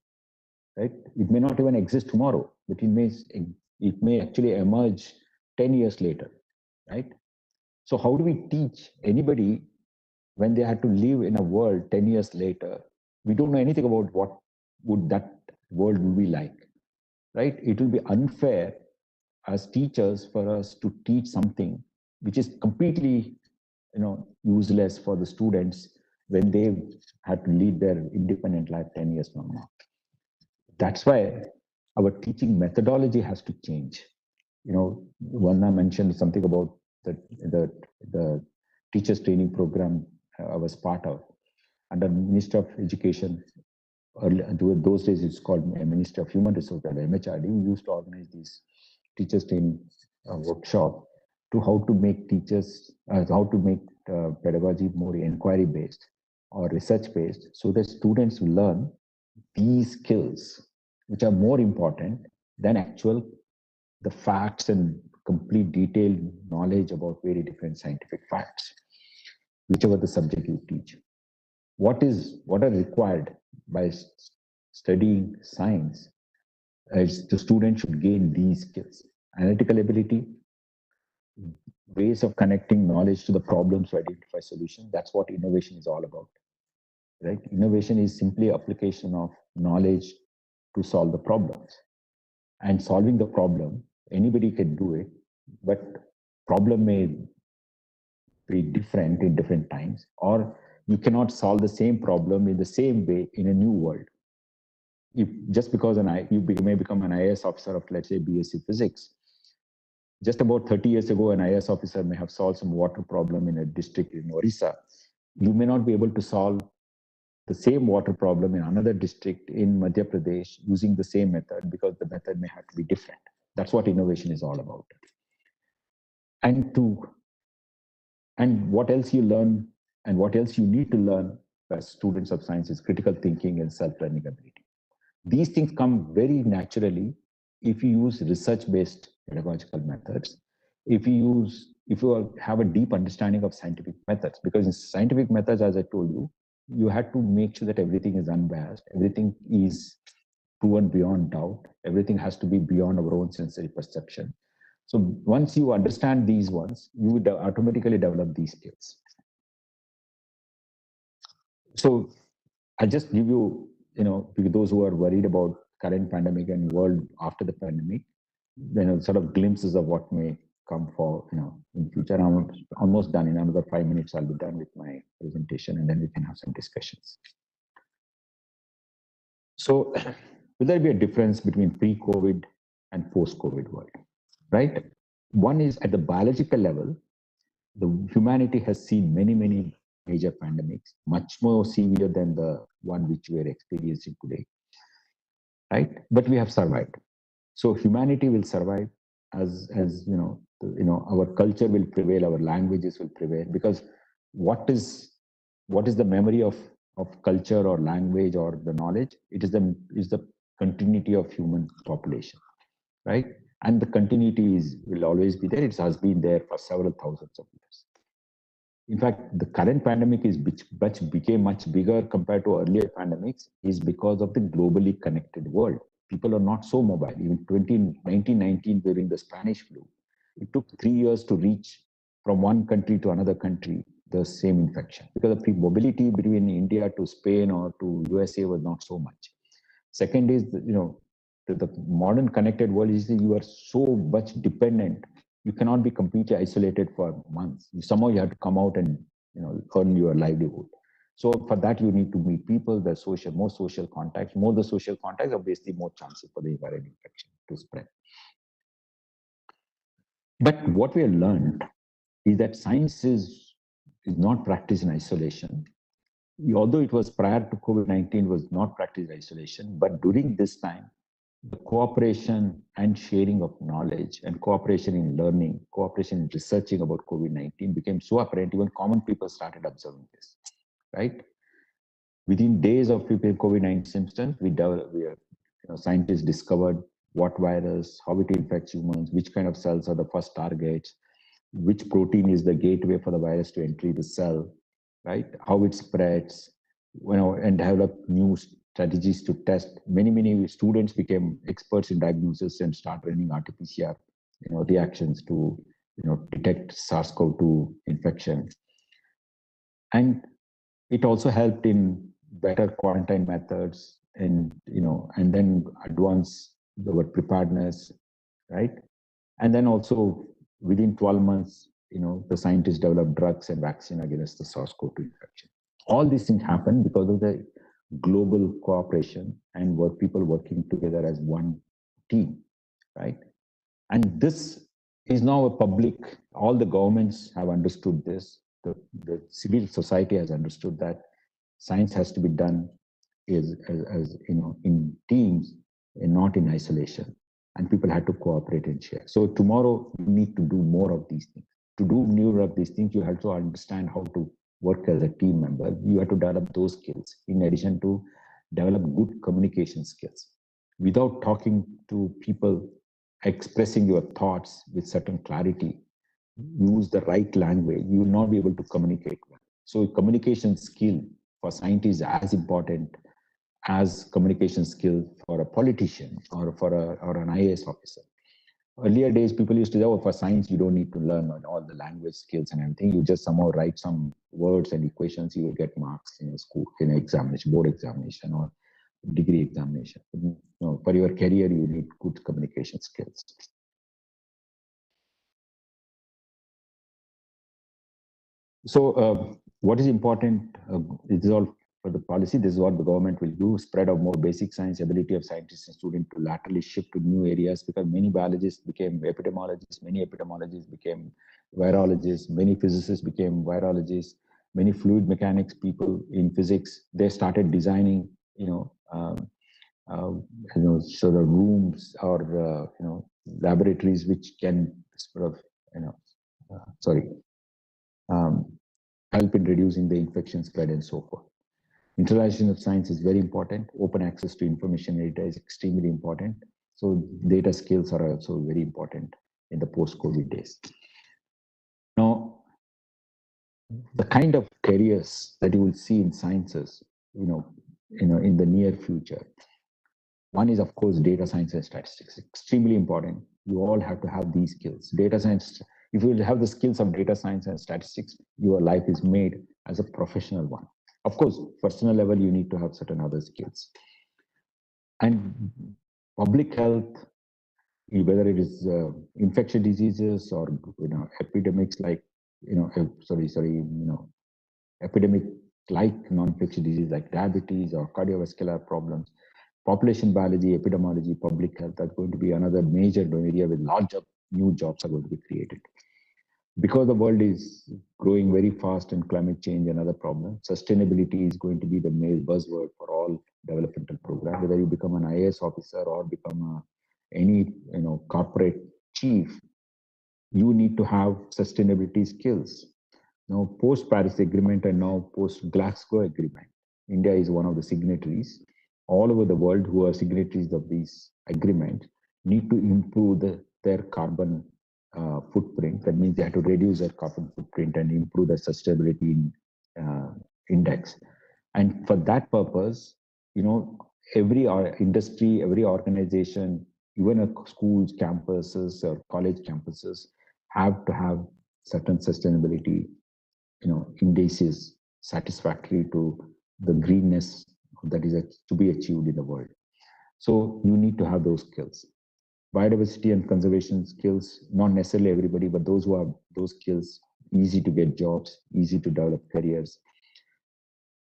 [SPEAKER 3] right? It may not even exist tomorrow, but it may actually emerge 10 years later, right? So how do we teach anybody when they had to live in a world 10 years later? We don't know anything about what would that world will be like, right? It will be unfair as teachers for us to teach something which is completely useless for the students when they had to lead their independent life 10 years from now. That's why our teaching methodology has to change. Vanna mentioned something about the teachers training program I was part of. Under Ministry of Education, those days it's called Ministry of Human Resources, MHRD. We used to organize these teachers training workshop to how to make teachers, how to make pedagogy more inquiry-based or research-based, so that students learn these skills, which are more important than the facts and complete detailed knowledge about very different scientific facts, whichever the subject you teach. what are required by studying science is the student should gain these skills: analytical ability, ways of connecting knowledge to the problems to identify solutions. That's what innovation is all about, right? Innovation is simply application of knowledge to solve the problems. And solving the problem, anybody can do it, but problem may be different in different times, or you cannot solve the same problem in the same way in a new world. If just because you may become an IAS officer of, let's say, BSc Physics, just about 30 years ago, an IAS officer may have solved some water problem in a district in Orissa. You may not be able to solve the same water problem in another district in Madhya Pradesh using the same method, because the method may have to be different. That's what innovation is all about. And what else you learn and what else you need to learn as students of science is critical thinking and self-learning ability. These things come very naturally if you use research-based pedagogical methods, if you have a deep understanding of scientific methods. Because in scientific methods, as I told you, you had to make sure that everything is unbiased, everything is proven beyond doubt, everything has to be beyond our own sensory perception. So once you understand these ones, you would automatically develop these skills. So I'll just give you, those who are worried about current pandemic and world after the pandemic, sort of glimpses of what may come for, in future. I'm almost done. In another 5 minutes, I'll be done with my presentation, and then we can have some discussions. So will there be a difference between pre-COVID and post-COVID world, right? One is at the biological level, the humanity has seen many, many major pandemics, much more severe than the one which we are experiencing today, right? But we have survived. So humanity will survive as our culture will prevail, our languages will prevail, because what is the memory of culture or language or the knowledge? It is the continuity of human population, right? And the continuity will always be there. It has been there for several thousands of years. In fact, the current pandemic became much bigger compared to earlier pandemics is because of the globally connected world. People are not so mobile. Even 1919, during the Spanish flu, it took 3 years to reach from one country to another country the same infection, because the mobility between India to Spain or to USA was not so much. Second is, the modern connected world is that you are so much dependent. You cannot be completely isolated for months. Somehow you have to come out and earn your livelihood. So for that, you need to meet people, more social contacts. More the social contacts, obviously more chances for the viral infection to spread. But what we have learned is that science is not practiced in isolation. Although it was prior to COVID-19, was not practiced in isolation, but during this time, the cooperation and sharing of knowledge and cooperation in learning, cooperation in researching about COVID-19 became so apparent, even common people started observing this, right? Within days of COVID-19 symptoms, scientists discovered what virus, how it infects humans, which kind of cells are the first targets, which protein is the gateway for the virus to enter the cell, right? How it spreads, and develop new strategies to test. Many students became experts in diagnosis and start running RT-PCR, reactions to, detect SARS-CoV-2 infection. And it also helped in better quarantine methods and then advance our preparedness, right? And then also within 12 months, the scientists developed drugs and vaccine against the SARS-CoV-2 infection. All these things happen because of the global cooperation and people working together as one team, right? And this is now a public, all the governments have understood this. The civil society has understood that science has to be done in teams and not in isolation. And people had to cooperate and share. So tomorrow we need to do more of these things. To do more of these things, you have to understand how to work as a team member. You have to develop those skills in addition to develop good communication skills. Without talking to people, expressing your thoughts with certain clarity, use the right language, you will not be able to communicate well. So communication skill for scientists as important as communication skill for a politician or or an IAS officer. Earlier days, people used to say, oh, for science, you don't need to learn all the language skills and everything. You just somehow write some words and equations, you will get marks in a school, in an examination, board examination or degree examination. For your career, you need good communication skills. So what is important, this is all for the policy, this is what the government will do, spread of more basic science, ability of scientists and students to laterally shift to new areas, because many biologists became epidemiologists, many epidemiologists became virologists, many physicists became virologists, many fluid mechanics people in physics, they started designing, sort of rooms or, laboratories which can sort of, help in reducing the infection spread and so forth. Internalization of science is very important. Open access to information data is extremely important. So data skills are also very important in the post-COVID days. Now, the kind of careers that you will see in sciences, in the near future, one is, of course, data science and statistics. Extremely important. You all have to have these skills. Data science, if you have the skills of data science and statistics, your life is made as a professional one. Of course, personal level, you need to have certain other skills. And public health, whether it is infectious diseases or epidemics like epidemic like non-infectious disease like diabetes or cardiovascular problems, population biology, epidemiology, public health are going to be another major area with large new jobs are going to be created. Because the world is growing very fast and climate change and other problems, sustainability is going to be the main buzzword for all developmental programs. Whether you become an IAS officer or become any corporate chief, you need to have sustainability skills. Now, post-Paris Agreement and now post-Glasgow Agreement, India is one of the signatories. All over the world who are signatories of these agreements need to improve their carbon footprint. That means they have to reduce their carbon footprint and improve the sustainability index. And for that purpose, every industry, every organization, even schools, campuses, or college campuses have to have certain sustainability, indices satisfactory to the greenness that is to be achieved in the world. So you need to have those skills. Biodiversity and conservation skills, not necessarily everybody, but those who have those skills, easy to get jobs, easy to develop careers.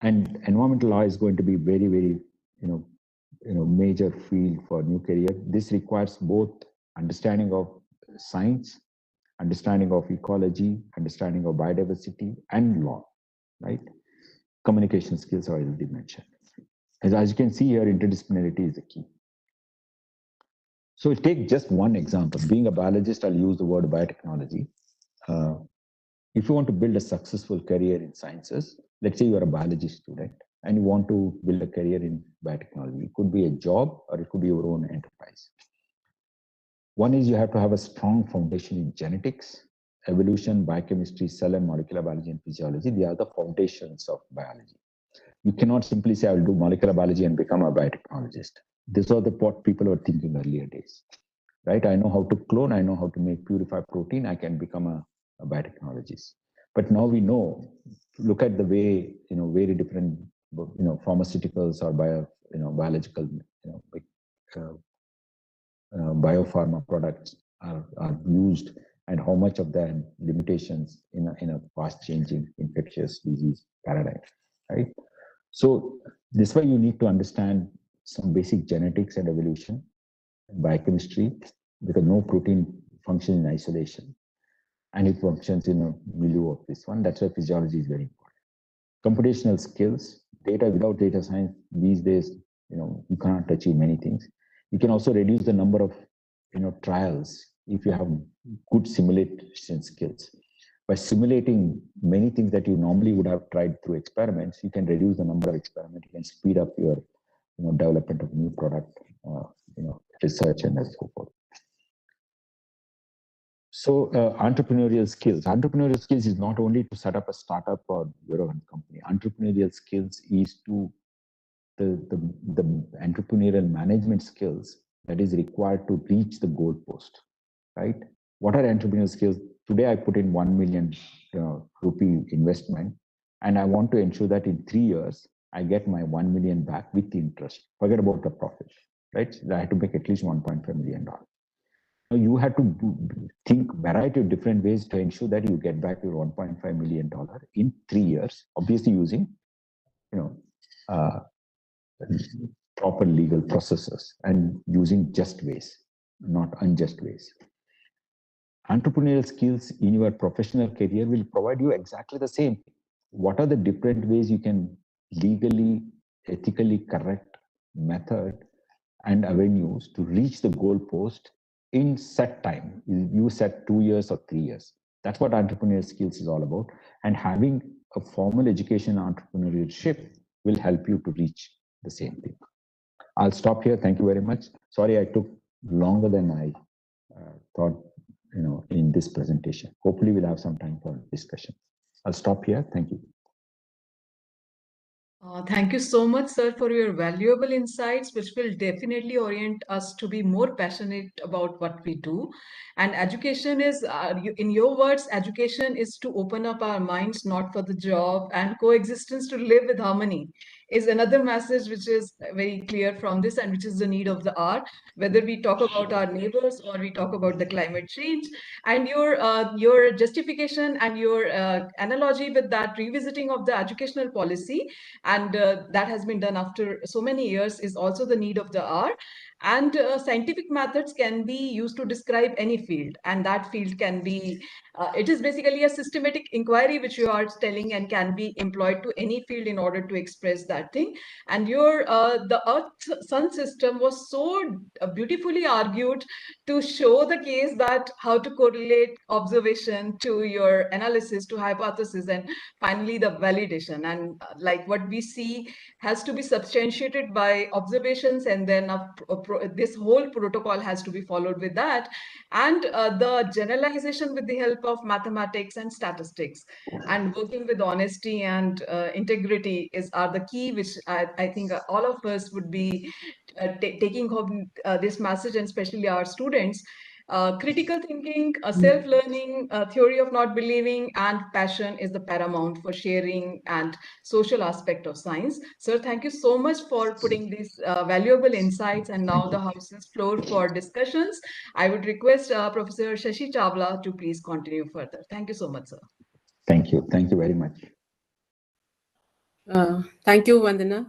[SPEAKER 3] And environmental law is going to be very, very, major field for new career. This requires both understanding of science, understanding of ecology, understanding of biodiversity, and law, right? Communication skills are already mentioned. As you can see here, interdisciplinarity is the key. So take just one example. Being a biologist, I'll use the word biotechnology. If you want to build a successful career in sciences, let's say you're a biology student and you want to build a career in biotechnology. It could be a job or it could be your own enterprise. One is you have to have a strong foundation in genetics, evolution, biochemistry, cell and molecular biology, and physiology. They are the foundations of biology. You cannot simply say, I'll do molecular biology and become a biotechnologist. These are what people were thinking earlier days, right? I know how to clone, I know how to make purified protein, I can become a biotechnologist. But now we know, look at the way, very different, pharmaceuticals or biological, biopharma products are used, and how much of the limitations in a fast-changing infectious disease paradigm, right? So this is why you need to understand some basic genetics and evolution, biochemistry, because no protein functions in isolation, and it functions in a milieu of this one. That's why physiology is very important. Computational skills, without data science these days, you cannot achieve many things. You can also reduce the number of trials if you have good simulation skills. By simulating many things that you normally would have tried through experiments, you can reduce the number of experiments. You can speed up your development of new product, research and so forth. So entrepreneurial skills. Entrepreneurial skills is not only to set up a startup or your own company. Entrepreneurial skills is to the entrepreneurial management skills that is required to reach the goal post, right? What are entrepreneurial skills? Today I put in 1 million rupee investment, and I want to ensure that in 3 years I get my 1 million back with interest. Forget about the profit, right? I have to make at least $1.5 million. You have to think variety of different ways to ensure that you get back your $1.5 million in 3 years, obviously using, proper legal processes and using just ways, not unjust ways. Entrepreneurial skills in your professional career will provide you exactly the same. What are the different ways you can legally, ethically correct method and avenues to reach the goal post in set time? You set 2 years or 3 years. That's what entrepreneurial skills is all about. And having a formal education entrepreneurship will help you to reach the same thing. I'll stop here. Thank you very much. Sorry, I took longer than I thought, in this presentation. Hopefully, we'll have some time for discussion. I'll stop here. Thank you.
[SPEAKER 1] Thank you so much, sir, for your valuable insights, which will definitely orient us to be more passionate about what we do. And education is, in your words, education is to open up our minds, not for the job, and coexistence to live with harmony is another message which is very clear from this, and which is the need of the hour, whether we talk about our neighbors or we talk about the climate change. And your justification and your analogy with that revisiting of the educational policy, and that has been done after so many years, is also the need of the hour. And scientific methods can be used to describe any field, and that field can be it is basically a systematic inquiry which you are telling, and can be employed to any field in order to express that thing. And your the earth sun system was so beautifully argued to show the case that how to correlate observation to your analysis to hypothesis, and finally the validation. And like what we see has to be substantiated by observations, and then this whole protocol has to be followed with that, and the generalization with the help of mathematics and statistics, and working with honesty and integrity are the key, which I think all of us would be taking home this message, and especially our students. Critical thinking, self-learning, theory of not believing, and passion is the paramount for sharing and social aspect of science. Sir, thank you so much for putting these valuable insights, and now the house is floor for discussions. I would request Professor Shashi Chawla to please continue further. Thank you so much, sir.
[SPEAKER 3] Thank you. Thank you very much.
[SPEAKER 5] Thank you, Vandana.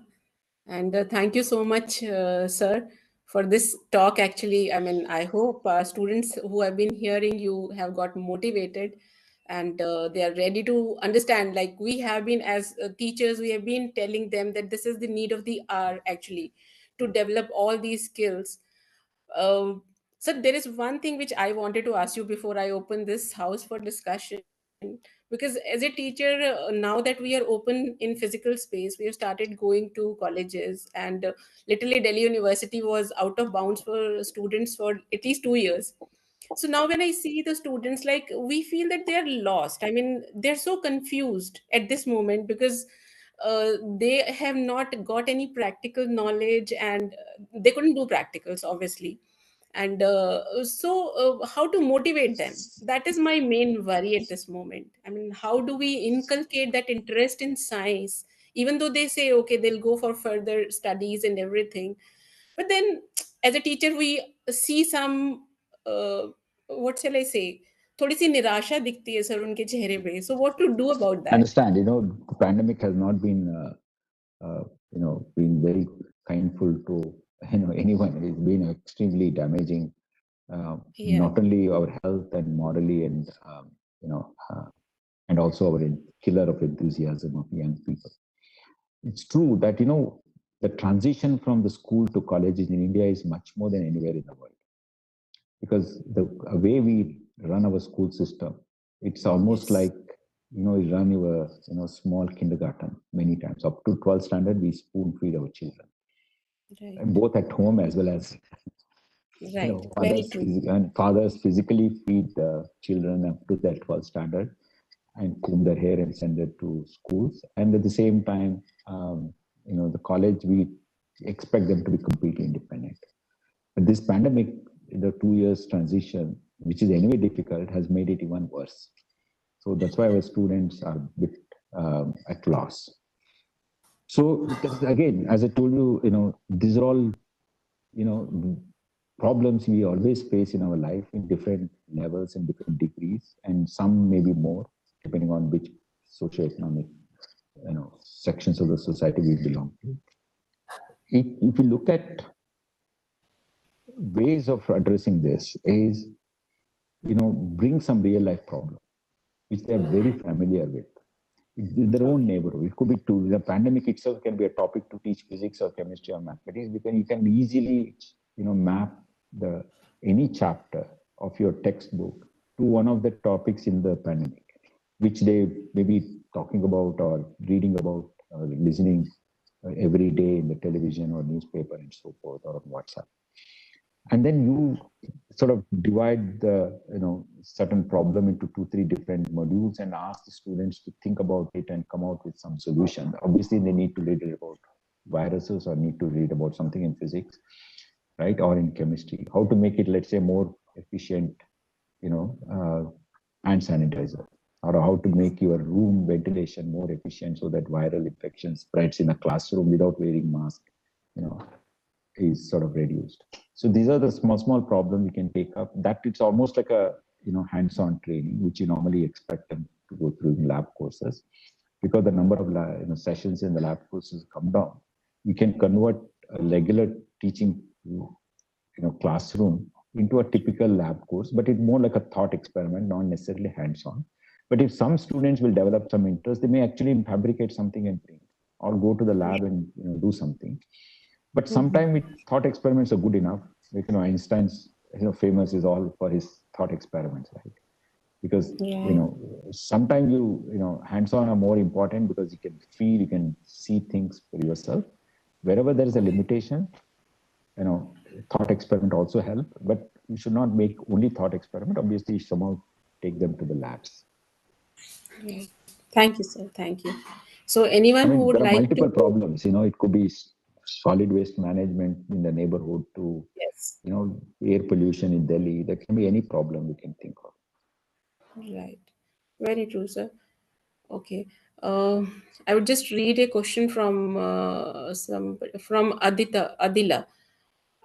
[SPEAKER 5] And thank you so much, sir, for this talk. Actually, I mean, I hope students who have been hearing you have got motivated, and they are ready to understand. Like we have been, as teachers, we have been telling them that this is the need of the hour, actually, to develop all these skills. So there is one thing which I wanted to ask you before I open this house for discussion, because as a teacher, now that we are open in physical space, we have started going to colleges, and literally Delhi University was out of bounds for students for at least 2 years. So now when I see the students, like we feel that they're lost. I mean, they're so confused at this moment, because they have not got any practical knowledge, and they couldn't do practicals, obviously. And how to motivate them? That is my main worry at this moment. I mean, how do we inculcate that interest in science, even though they say, okay, they'll go for further studies and everything. But then, as a teacher, we see some, what shall I say, थोड़ी सी निराशा दिखती है sir उनके चेहरे पे. So what to do about that?
[SPEAKER 3] Understand, the pandemic has not been, been very kindful to, anyone. It's been extremely damaging, not only our health and morally, and, and also our killer of enthusiasm of young people. It's true that, the transition from the school to colleges in India is much more than anywhere in the world. Because the way we run our school system, it's almost like, we run your, small kindergarten many times. Up to 12th standard, we spoon feed our children, both at home as well as
[SPEAKER 5] Right. Very true.
[SPEAKER 3] And fathers physically feed the children up to their 12th standard and comb their hair and send it to schools. And at the same time, the college, we expect them to be completely independent. But this pandemic, the 2 years transition, which is anyway difficult, has made it even worse. So that's why our students are a bit at loss. So again, as I told you, these are all, problems we always face in our life in different levels and different degrees, and some maybe more, depending on which socioeconomic, sections of the society we belong to. If you look at ways of addressing this is, bring some real life problem, which they are very familiar with. In their own neighborhood. It could be the pandemic itself can be a topic to teach physics or chemistry or mathematics, because you can easily, map any chapter of your textbook to one of the topics in the pandemic, which they may be talking about or reading about or listening every day in the television or newspaper and so forth, or on WhatsApp. And then you sort of divide the certain problem into 2-3 different modules and ask the students to think about it and come out with some solution. Obviously, they need to read about viruses or need to read about something in physics, right, or in chemistry. How to make it, let's say, more efficient, hand sanitizer, or how to make your room ventilation more efficient so that viral infection spreads in a classroom without wearing mask, is sort of reduced. So these are the small problems we can take up. That it's almost like a hands-on training, which you normally expect them to go through in lab courses, because the number of sessions in the lab courses come down. You can convert a regular teaching classroom into a typical lab course, but it's more like a thought experiment, not necessarily hands-on. But if some students will develop some interest, they may actually fabricate something and bring, or go to the lab and do something. But sometimes thought experiments are good enough. Like, Einstein's famous is all for his thought experiments, right? Because sometimes hands-on are more important, because you can feel, you can see things for yourself. Wherever there is a limitation, thought experiment also help. But you should not make only thought experiment. Obviously, somehow take them to the labs.
[SPEAKER 5] Yeah. Thank you, sir. Thank you. So anyone who would
[SPEAKER 3] there are
[SPEAKER 5] like
[SPEAKER 3] multiple
[SPEAKER 5] to
[SPEAKER 3] problems. It could be solid waste management in the neighborhood to, air pollution in Delhi. There can be any problem we can think of.
[SPEAKER 5] Right. Very true, sir. Okay. I would just read a question from Adila.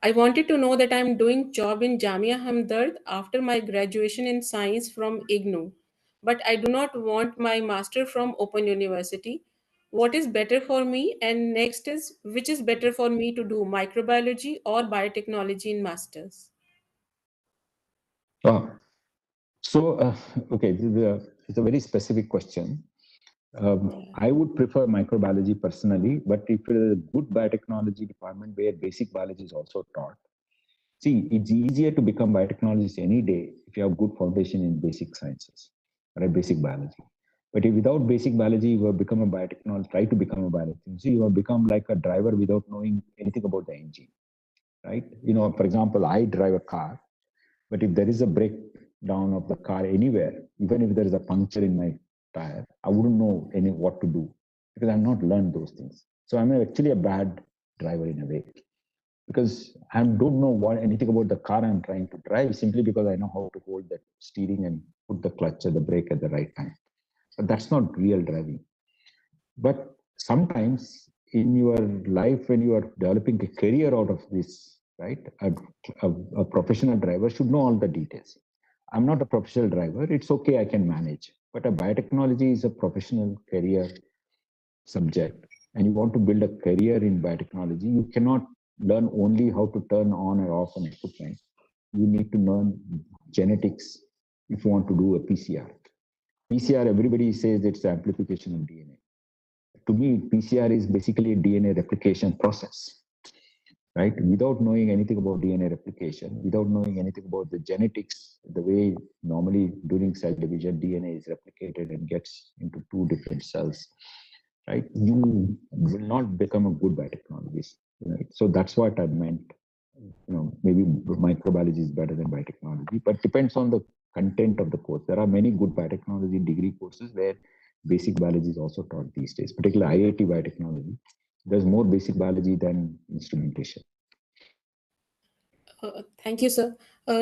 [SPEAKER 5] I wanted to know that I'm doing job in Jamia Hamdard after my graduation in science from IGNOU, but I do not want my master from Open University. What is better for me? And next is, which is better for me to do, microbiology or biotechnology in masters?
[SPEAKER 3] So, okay, it's a very specific question. I would prefer microbiology personally, but if it is a good biotechnology department where basic biology is also taught, see, it's easier to become biotechnologist any day if you have good foundation in basic sciences, right? Basic biology. But if without basic biology, you have become a biotechnologist, try to become a biotechnologist, you have become like a driver without knowing anything about the engine, right? For example, I drive a car, but if there is a breakdown of the car anywhere, even if there is a puncture in my tire, I wouldn't know what to do, because I've not learned those things. So I'm actually a bad driver in a way, because I don't know anything about the car I'm trying to drive, simply because I know how to hold the steering and put the clutch or the brake at the right time. But that's not real driving. But sometimes in your life, when you are developing a career out of this, right, a professional driver should know all the details. I'm not a professional driver. It's okay, I can manage. But a biotechnology is a professional career subject, and you want to build a career in biotechnology, you cannot learn only how to turn on or off an equipment. You need to learn genetics if you want to do a PCR. PCR, everybody says it's the amplification of DNA. To me, PCR is basically a DNA replication process, right? Without knowing anything about DNA replication, without knowing anything about the genetics, the way normally during cell division, DNA is replicated and gets into 2 different cells, right? You will not become a good biotechnologist, right? So that's what I meant maybe microbiology is better than biotechnology, but depends on the content of the course. There are many good biotechnology degree courses where basic biology is also taught these days, particularly IIT Biotechnology. There's more basic biology than instrumentation.
[SPEAKER 5] Thank you, sir.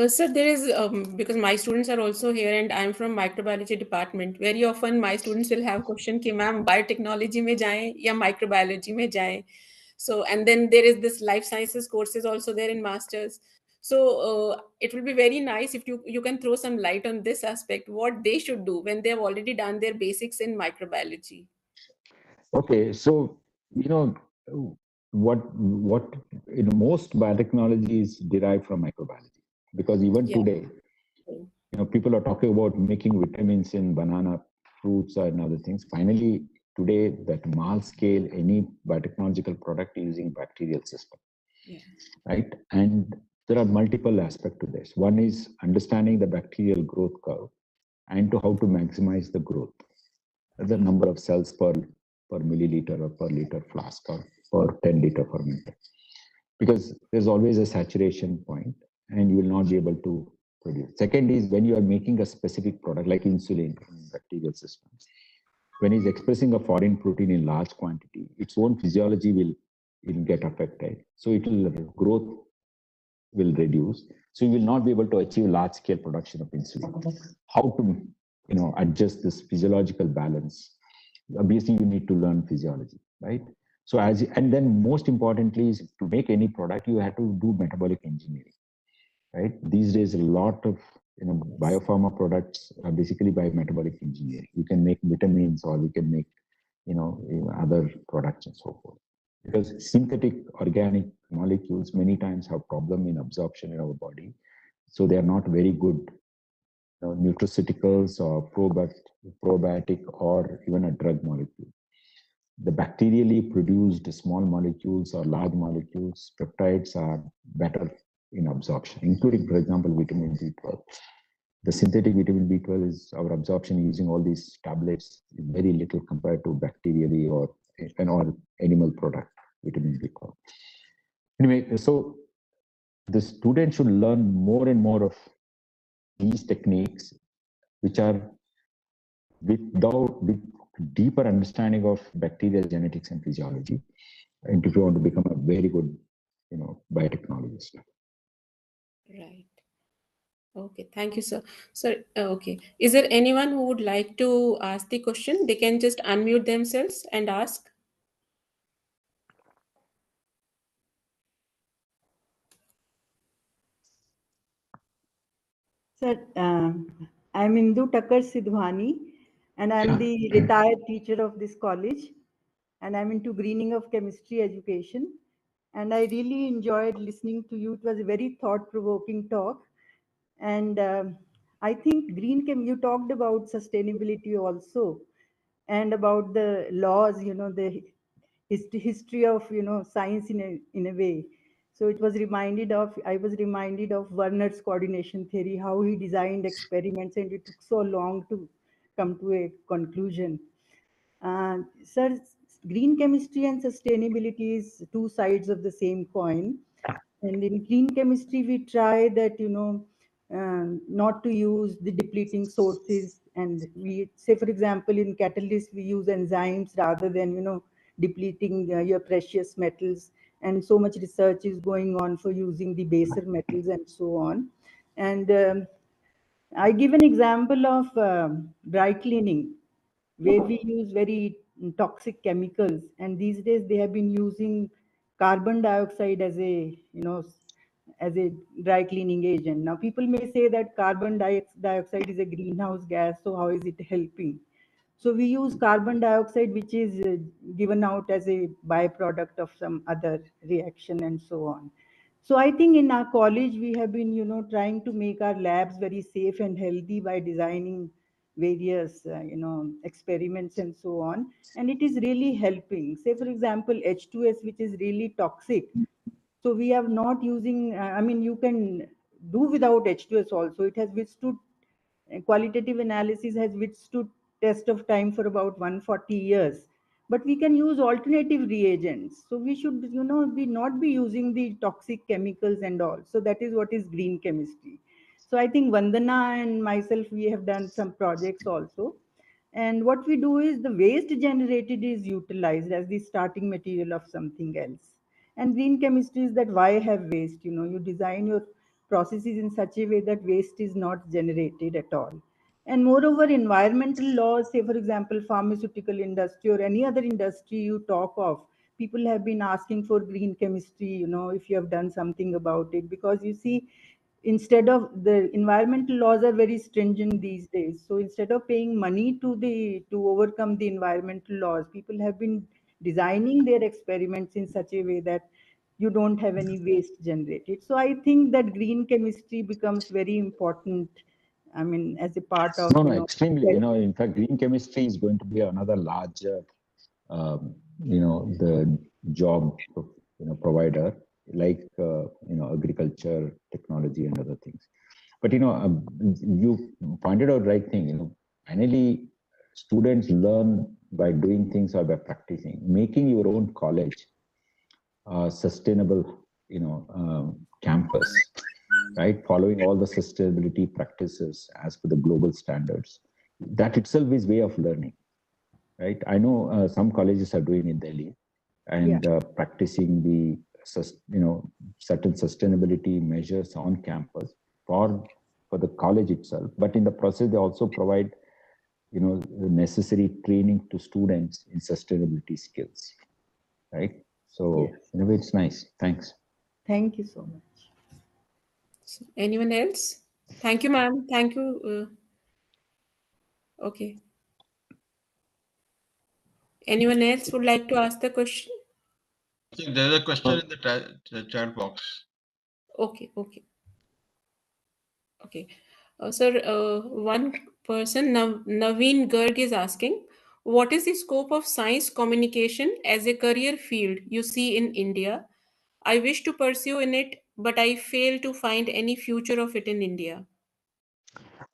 [SPEAKER 5] Sir, there is, because my students are also here and I'm from microbiology department. Very often my students will have question कि ma'am biotechnology में जाएं या microbiology में जाएं. So, and then there is this life sciences courses also there in masters. So it will be very nice if you can throw some light on this aspect, what they should do when they have already done their basics in microbiology.
[SPEAKER 3] Okay, so what most biotechnology is derived from microbiology, because even today, people are talking about making vitamins in banana, fruits, and other things. Finally, today, that mass scale, any biotechnological product using bacterial system, right? And there are multiple aspects to this. One is understanding the bacterial growth curve and to how to maximize the growth, the number of cells per milliliter or per liter flask or per 10 liter fermenter, because there's always a saturation point and you will not be able to produce. Second is when you are making a specific product like insulin in bacterial systems, when it's expressing a foreign protein in large quantity, its own physiology will get affected. So growth will reduce. So you will not be able to achieve large scale production of insulin. How to adjust this physiological balance? Obviously, you need to learn physiology, right? So and then most importantly is to make any product, you have to do metabolic engineering, right? These days, a lot of biopharma products are basically by metabolic engineering. You can make vitamins, or you can make other products and so forth. Because synthetic organic molecules many times have problem in absorption in our body, so they are not very good nutraceuticals or probiotic or even a drug molecule. The bacterially produced small molecules or large molecules, peptides, are better in absorption, including, for example, vitamin B12. The synthetic vitamin B12 is our absorption using all these tablets is very little compared to bacterially or animal product vitamin B12. Anyway, so the student should learn more and more of these techniques, which are with deeper understanding of bacterial genetics and physiology, and if you want to become a very good, biotechnologist.
[SPEAKER 5] Right. Okay, thank you, sir. Sir, okay. Is there anyone who would like to ask the question? They can just unmute themselves and ask.
[SPEAKER 6] Sir, I'm Indu Takar Sidhwani, and I'm the retired teacher of this college, and I'm into greening of chemistry education. And I really enjoyed listening to you. It was a very thought-provoking talk. And I think you talked about sustainability also, and about the laws, the history of, science in a way. So I was reminded of Werner's coordination theory, how he designed experiments and it took so long to come to a conclusion. Sir, green chemistry and sustainability is two sides of the same coin. And in green chemistry, we try that, not to use the depleting sources. And we say, for example, in catalysts, we use enzymes rather than, depleting your precious metals. And so much research is going on for using the baser metals and so on. And I give an example of dry cleaning, where we use very toxic chemicals, and these days they have been using carbon dioxide as a dry cleaning agent. Now people may say that carbon dioxide is a greenhouse gas, so how is it helping? So we use carbon dioxide, which is given out as a byproduct of some other reaction and so on. So I think in our college, we have been, trying to make our labs very safe and healthy by designing various, experiments and so on. And it is really helping. Say, for example, H2S, which is really toxic. So we are not using, you can do without H2S also. It has withstood, qualitative analysis has withstood test of time for about 140 years. but we can use alternative reagents. So we should, be not be using the toxic chemicals and all. So that is what is green chemistry. So I think Vandana and myself, we have done some projects also. And what we do is the waste generated is utilized as the starting material of something else. And green chemistry is that why have waste? You design your processes in such a way that waste is not generated at all. And moreover, environmental laws, say for example, pharmaceutical industry or any other industry you talk of, people have been asking for green chemistry, if you have done something about it, because you see, instead of the environmental laws are very stringent these days. So instead of paying money to overcome the environmental laws, people have been designing their experiments in such a way that you don't have any waste generated. So I think that green chemistry becomes very important. I mean, as a part of,
[SPEAKER 3] No, extremely. In fact, green chemistry is going to be another large, the job, provider, like, agriculture, technology, and other things. But, you pointed out right thing, finally, students learn by doing things or by practicing. Making your own college sustainable, campus, right? Following all the sustainability practices as per the global standards. That itself is way of learning, right? I know some colleges are doing in Delhi and practicing the, certain sustainability measures on campus for the college itself. But in the process, they also provide, the necessary training to students in sustainability skills, right? So in a way, it's nice. Thanks.
[SPEAKER 6] Thank you so much.
[SPEAKER 5] So anyone else? Thank you, ma'am. Thank you. Okay. Anyone else would like to ask the question?
[SPEAKER 2] There's a question in the chat box.
[SPEAKER 5] Okay. Sir, one person, Naveen Garg, is asking, what is the scope of science communication as a career field you see in India? I wish to pursue in it, but I fail to find any future of it in India.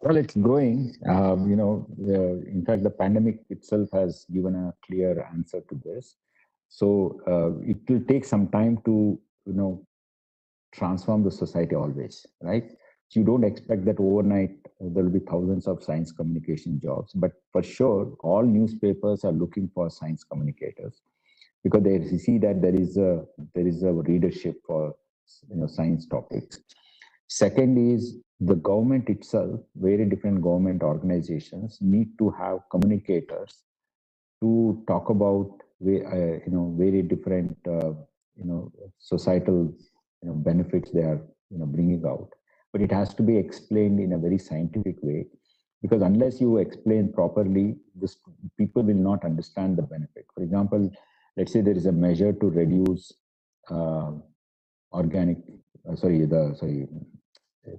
[SPEAKER 3] Well, it's growing. In fact, the pandemic itself has given a clear answer to this. So it will take some time to, transform the society always, right? So you don't expect that overnight there will be thousands of science communication jobs, but for sure, all newspapers are looking for science communicators because they see that there is a readership for science topics. Second is the government itself, very different government organizations need to have communicators to talk about very different societal benefits they are bringing out, but it has to be explained in a very scientific way, because unless you explain properly, this people will not understand the benefit. For example, let's say there is a measure to reduce uh, organic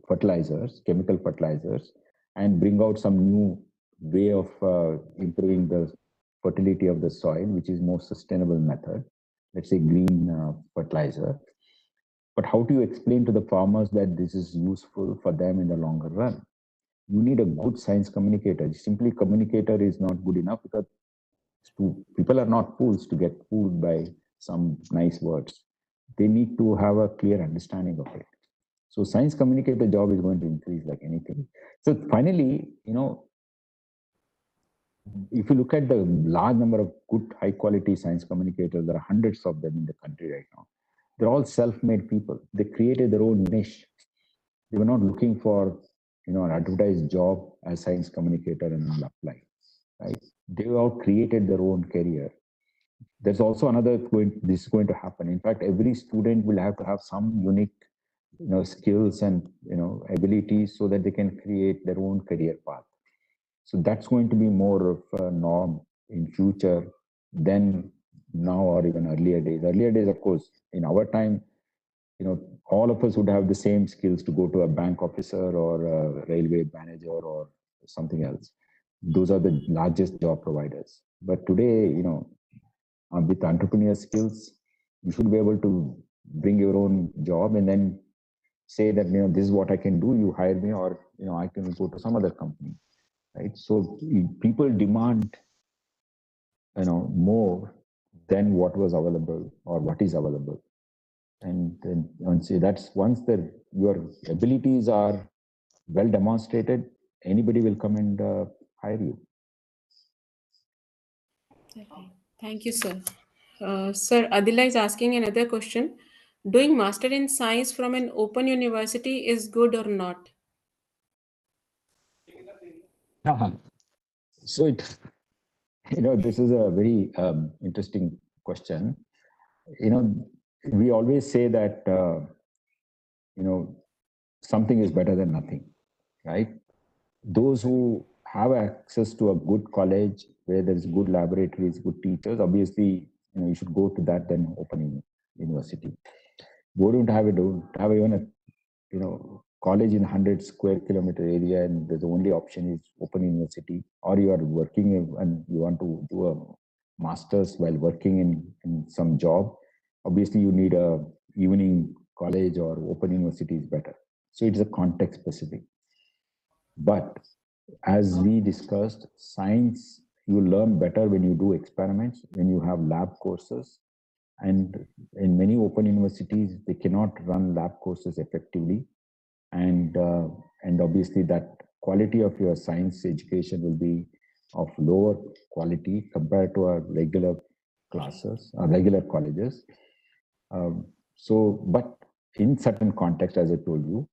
[SPEAKER 3] fertilizers, chemical fertilizers, and bring out some new way of improving the fertility of the soil, which is more sustainable method, let's say green fertilizer. But how do you explain to the farmers that this is useful for them in the longer run? You need a good science communicator. Simply communicator is not good enough because people are not fools to get fooled by some nice words. They need to have a clear understanding of it. So science communicator job is going to increase like anything. So finally, if you look at the large number of good, high quality science communicators, there are hundreds of them in the country right now. They're all self-made people. They created their own niche. They were not looking for, an advertised job as science communicator and all apply, right? They all created their own career. There's also this is going to happen. In fact, every student will have to have some unique, skills and, abilities so that they can create their own career path. So that's going to be more of a norm in future than now or even earlier days. Earlier days, of course, in our time, all of us would have the same skills to go to a bank officer or a railway manager or something else. Those are the largest job providers. But today, with entrepreneurial skills, you should be able to bring your own job and then say that, this is what I can do, you hire me, or, I can go to some other company, right? So people demand more than what was available or what is available. And say that's once your abilities are well demonstrated, anybody will come and hire you.
[SPEAKER 5] Thank you, sir. Sir, Adila is asking another question. Doing master in science from an open university is good or not?
[SPEAKER 3] So this is a very interesting question. We always say that something is better than nothing, right? Those who have access to a good college where there's good laboratories, good teachers, obviously, you should go to that than open university. Who don't have even a college in 100 square kilometer area and the only option is open university, or you are working and you want to do a master's while working in some job, obviously you need a evening college or open university is better. So it's a context specific. But as we discussed, science, you learn better when you do experiments, when you have lab courses. And in many open universities, they cannot run lab courses effectively. And obviously that quality of your science education will be of lower quality compared to our regular classes, or regular colleges. But in certain context, as I told you,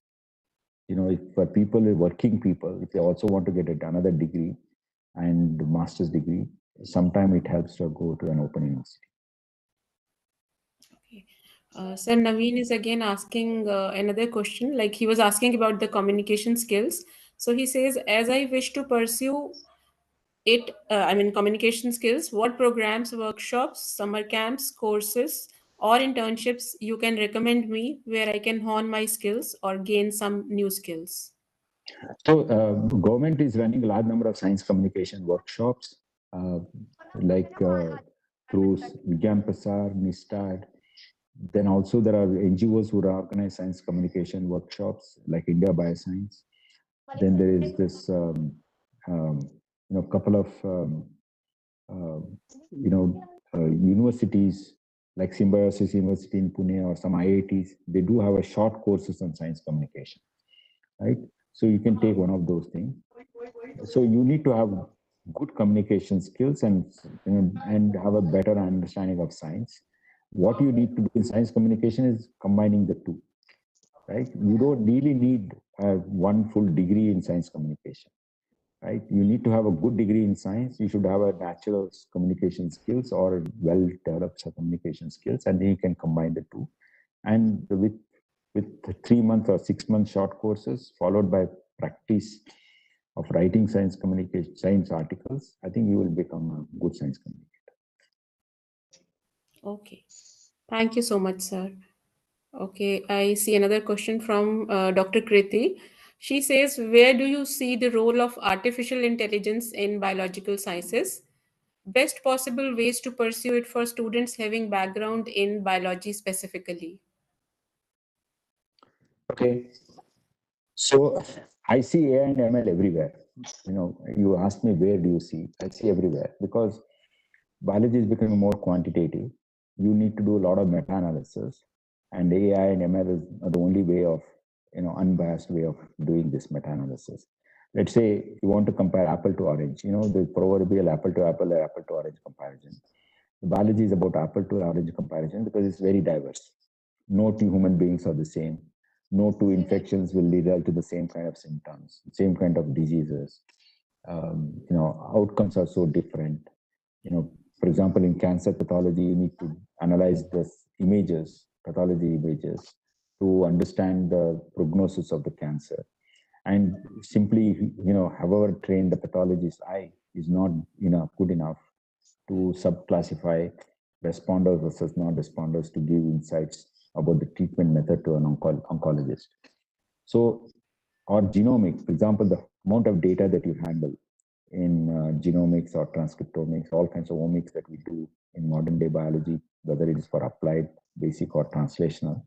[SPEAKER 3] if for people, working people, if they also want to get another degree and master's degree, sometime it helps to go to an open university.
[SPEAKER 5] Okay. Sir, Naveen is again asking another question. Like he was asking about the communication skills. So he says, as I wish to pursue communication skills, what programs, workshops, summer camps, courses, or internships you can recommend me where I can hone my skills or gain some new skills?
[SPEAKER 3] So government is running a large number of science communication workshops, like through Vigyan Prasar, NISTAD. Then also there are NGOs who organize science communication workshops, like India Bioscience. Then there is this, couple of, universities like Symbiosis University in Pune or some IITs. They do have a short courses on science communication, right? So you can take one of those things. So you need to have good communication skills and have a better understanding of science. What you need to do in science communication is combining the two, right? You don't really need one full degree in science communication, right? You need to have a good degree in science. You should have a natural communication skills or well-developed communication skills, and then you can combine the two. And with 3 month or 6 month short courses followed by practice of writing science communication, science articles, I think you will become a good science communicator.
[SPEAKER 5] Okay. Thank you so much, sir. Okay, I see another question from Dr. Kriti. She says, where do you see the role of artificial intelligence in biological sciences? Best possible ways to pursue it for students having background in biology specifically.
[SPEAKER 3] Okay. So I see AI and ML everywhere. You asked me where do you see? I see everywhere, because biology is becoming more quantitative. You need to do a lot of meta-analysis, and AI and ML is the only way of, unbiased way of doing this meta-analysis. Let's say you want to compare apple to orange, the proverbial apple to apple or apple to orange comparison. Biology is about apple to orange comparison because it's very diverse. No two human beings are the same. No two infections will lead to the same kind of symptoms, same kind of diseases. Outcomes are so different. For example, in cancer pathology, you need to analyze the images, pathology images, to understand the prognosis of the cancer. And simply, however trained the pathologist's eye is not good enough to subclassify responders versus non-responders to give insights about the treatment method to an oncologist. So, or genomics, for example, the amount of data that you handle in genomics or transcriptomics, all kinds of omics that we do in modern day biology, whether it is for applied, basic, or translational,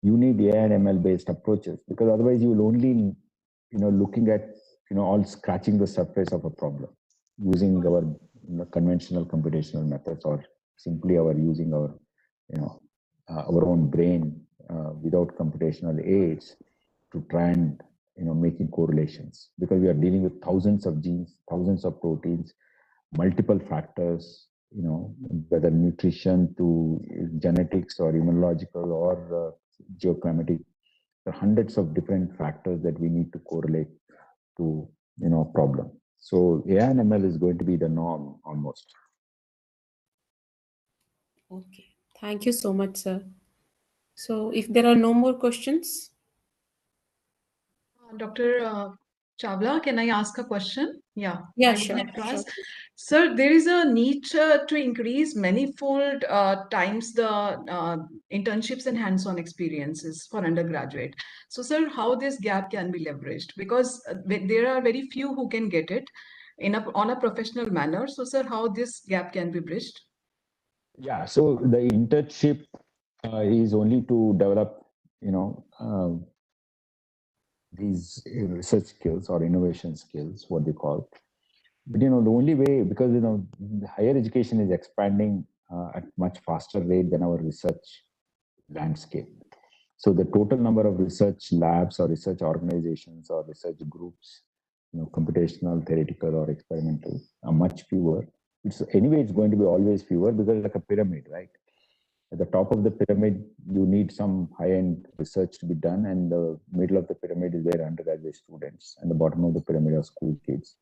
[SPEAKER 3] you need AI and ML based approaches, because otherwise you will only, looking at, all scratching the surface of a problem using our conventional computational methods, or simply our using our, our own brain without computational aids to try and, making correlations, because we are dealing with thousands of genes, thousands of proteins, multiple factors, whether nutrition to genetics or immunological or geoclimatic. There are hundreds of different factors that we need to correlate to, a problem. So AI and ML is going to be the norm almost.
[SPEAKER 5] Okay, thank you so much, sir. So if there are no more questions.
[SPEAKER 1] Dr. Chawla, can I ask a question? Yeah,
[SPEAKER 5] Yeah,
[SPEAKER 1] I would
[SPEAKER 5] sure,
[SPEAKER 1] like to ask.
[SPEAKER 5] sure.
[SPEAKER 1] Sir, there is a need to increase manifold times the internships and hands-on experiences for undergraduate. So, sir, how this gap can be leveraged? Because there are very few who can get it on a professional manner. So, sir, how this gap can be bridged?
[SPEAKER 3] Yeah, so the internship is only to develop, these research skills or innovation skills, what they call. But the only way, because the higher education is expanding at much faster rate than our research landscape. So the total number of research labs or research organizations or research groups, computational, theoretical, or experimental, are much fewer. It's going to be always fewer, because like a pyramid, right? At the top of the pyramid, you need some high-end research to be done, and the middle of the pyramid is where undergraduate students, and the bottom of the pyramid are school kids.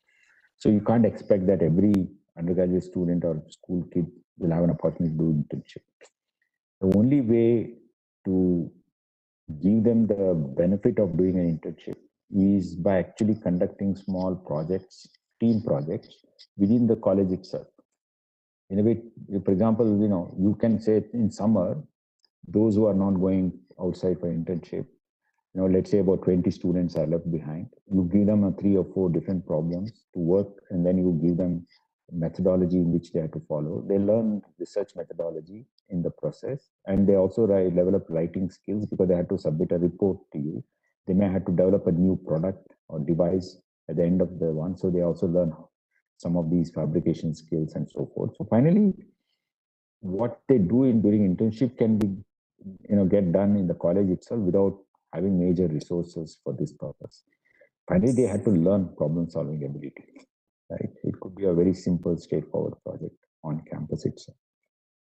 [SPEAKER 3] So you can't expect that every undergraduate student or school kid will have an opportunity to do internship. The only way to give them the benefit of doing an internship is by actually conducting small projects, team projects within the college itself. In a way, for example, you can say in summer, those who are not going outside for internship, let's say about 20 students are left behind. You give them 3 or 4 different problems to work, and then you give them methodology in which they have to follow. They learn research methodology in the process, and they also develop writing skills, because they have to submit a report to you. They may have to develop a new product or device at the end of the one, so they also learn some of these fabrication skills and so forth. So finally, what they do during internship can be, get done in the college itself without having major resources for this purpose. Finally, they had to learn problem-solving ability, right? It could be a very simple, straightforward project on campus itself.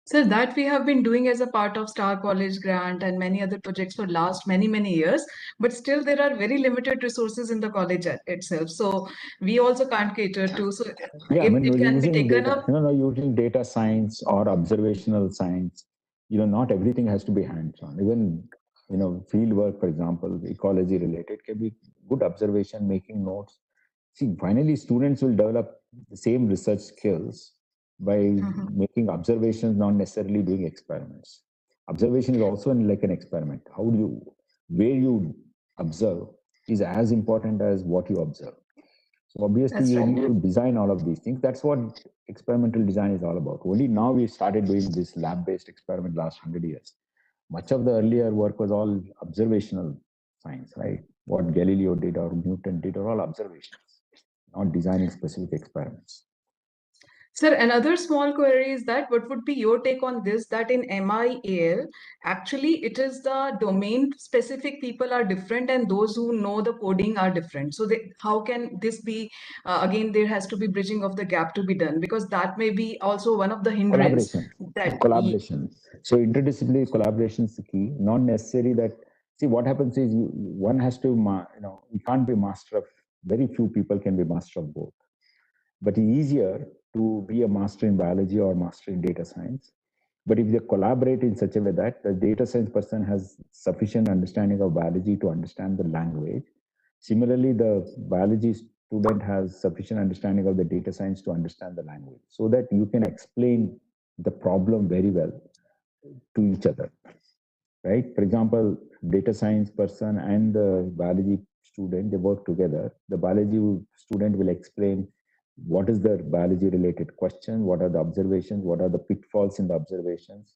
[SPEAKER 1] So that we have been doing as a part of Star College Grant and many other projects for last many years, but still there are very limited resources in the college itself. So we also can't cater to. So
[SPEAKER 3] yeah,
[SPEAKER 1] if
[SPEAKER 3] I mean,
[SPEAKER 1] it can be
[SPEAKER 3] using
[SPEAKER 1] taken
[SPEAKER 3] data,
[SPEAKER 1] up.
[SPEAKER 3] Using data science or observational science, not everything has to be hands-on. Even, field work, for example, ecology related, can be good observation, making notes. See, finally, students will develop the same research skills by making observations, not necessarily doing experiments. Observation is also like an experiment. Where you observe is as important as what you observe. So obviously, you need to design all of these things. That's what experimental design is all about. Only now we started doing this lab-based experiment last 100 years. Much of the earlier work was all observational science, right? What Galileo did or Newton did are all observations, not designing specific experiments.
[SPEAKER 1] Sir, another small query is that what would be your take on this, that in MIAL, actually it is the domain specific people are different and those who know the coding are different. So how can this be, again, there has to be bridging of the gap to be done, because that may be also one of the hindrance.
[SPEAKER 3] Collaboration. So interdisciplinary collaboration is the key, not necessary that, see, what happens is one has to, you can't be master of, very few people can be master of both. But it's easier to be a master in biology or master in data science. But if they collaborate in such a way that the data science person has sufficient understanding of biology to understand the language, similarly, the biology student has sufficient understanding of the data science to understand the language, so that you can explain the problem very well to each other, right? For example, data science person and the biology student, they work together. The biology student will explain what is the biology related question, what are the observations, what are the pitfalls in the observations,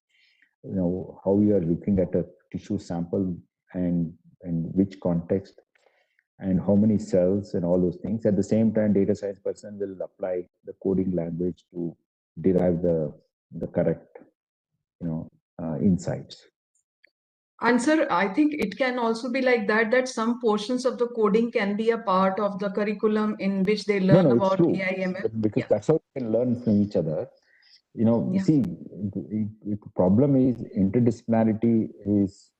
[SPEAKER 3] how we are looking at a tissue sample and which context, and how many cells and all those things. At the same time, data science person will apply the coding language to derive the correct, insights.
[SPEAKER 1] And sir, I think it can also be like that some portions of the coding can be a part of the curriculum in which they learn
[SPEAKER 3] No, it's
[SPEAKER 1] about
[SPEAKER 3] true.
[SPEAKER 1] AI, ML.
[SPEAKER 3] Because that's how you can learn from each other.
[SPEAKER 1] Yeah.
[SPEAKER 3] See, the problem is interdisciplinarity is